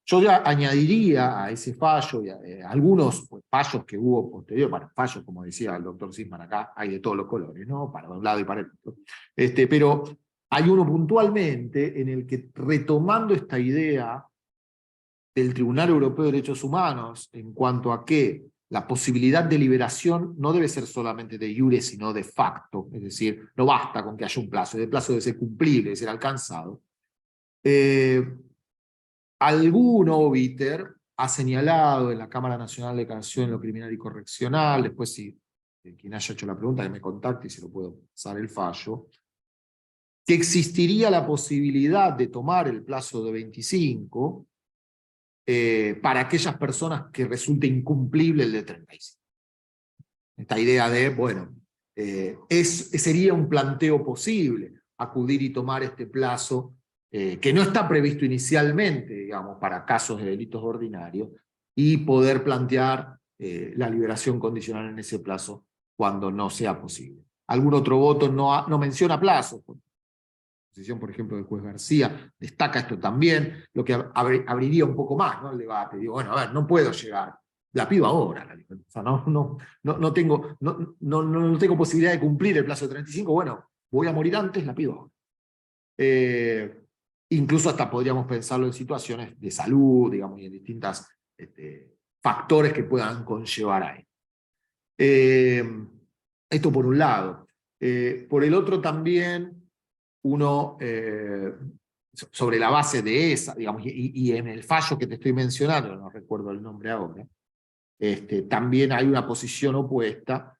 Yo ya añadiría a ese fallo, y a algunos fallos que hubo posterior, bueno, fallos, como decía el doctor Sisman acá, hay de todos los colores, ¿no? Para un lado y para el otro. Pero hay uno puntualmente en el que, retomando esta idea del Tribunal Europeo de Derechos Humanos, en cuanto a que la posibilidad de liberación no debe ser solamente de iure, sino de facto, es decir, no basta con que haya un plazo, el plazo debe ser cumplible, debe ser alcanzado. Algún obiter ha señalado en la Cámara Nacional de Declaración en lo Criminal y Correccional, después si quien haya hecho la pregunta que me contacte y se lo puedo pasar el fallo, que existiría la posibilidad de tomar el plazo de 25 para aquellas personas que resulte incumplible el de 35. Esta idea de, bueno, sería un planteo posible acudir y tomar este plazo que no está previsto inicialmente, digamos, para casos de delitos ordinarios, y poder plantear la liberación condicional en ese plazo cuando no sea posible. Algún otro voto no menciona plazos. La posición, por ejemplo, del juez García destaca esto también, lo que abriría un poco más, ¿no?, el debate. Digo, bueno, a ver, no puedo llegar, la pido ahora. O sea, no tengo posibilidad de cumplir el plazo de 35, bueno, voy a morir antes, la pido ahora. Incluso hasta podríamos pensarlo en situaciones de salud, digamos, y en distintos factores que puedan conllevar a él. Esto por un lado. Por el otro también, uno, sobre la base de esa, digamos, y en el fallo que te estoy mencionando, no recuerdo el nombre ahora, también hay una posición opuesta,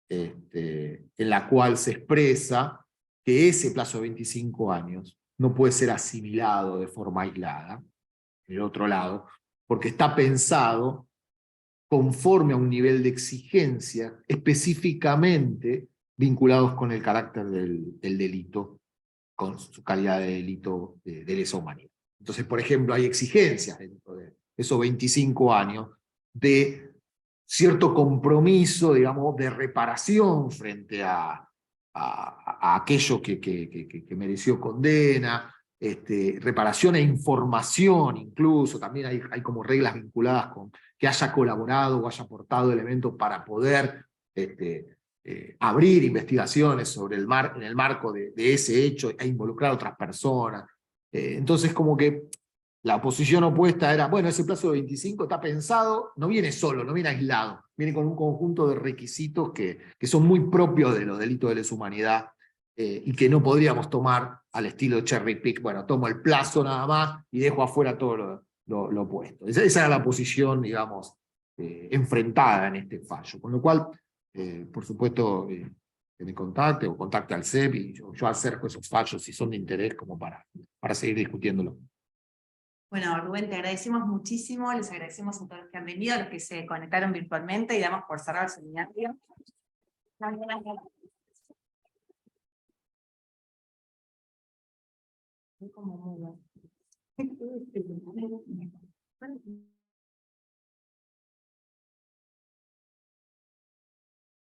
en la cual se expresa que ese plazo de 25 años no puede ser asimilado de forma aislada, en el otro lado, porque está pensado conforme a un nivel de exigencia específicamente vinculados con el carácter del delito, con su calidad de delito de lesa humanidad. Entonces, por ejemplo, hay exigencias dentro de esos 25 años de cierto compromiso, digamos, de reparación frente a aquello que mereció condena, reparación e información incluso, también hay como reglas vinculadas con que haya colaborado o haya aportado elementos para poder abrir investigaciones sobre en el marco de ese hecho e involucrar a otras personas. Entonces como que la posición opuesta era, bueno, ese plazo de 25 está pensado, no viene solo, no viene aislado, viene con un conjunto de requisitos que son muy propios de los delitos de lesa humanidad y que no podríamos tomar al estilo cherry pick, bueno, tomo el plazo nada más y dejo afuera todo lo opuesto. Esa era la posición, digamos, enfrentada en este fallo, con lo cual, por supuesto, que me contacte o contacte al CEP y yo acerco esos fallos si son de interés como para seguir discutiéndolo. Bueno, Rubén, te agradecemos muchísimo, les agradecemos a todos los que han venido, a los que se conectaron virtualmente y damos por cerrado el seminario. Como mudo.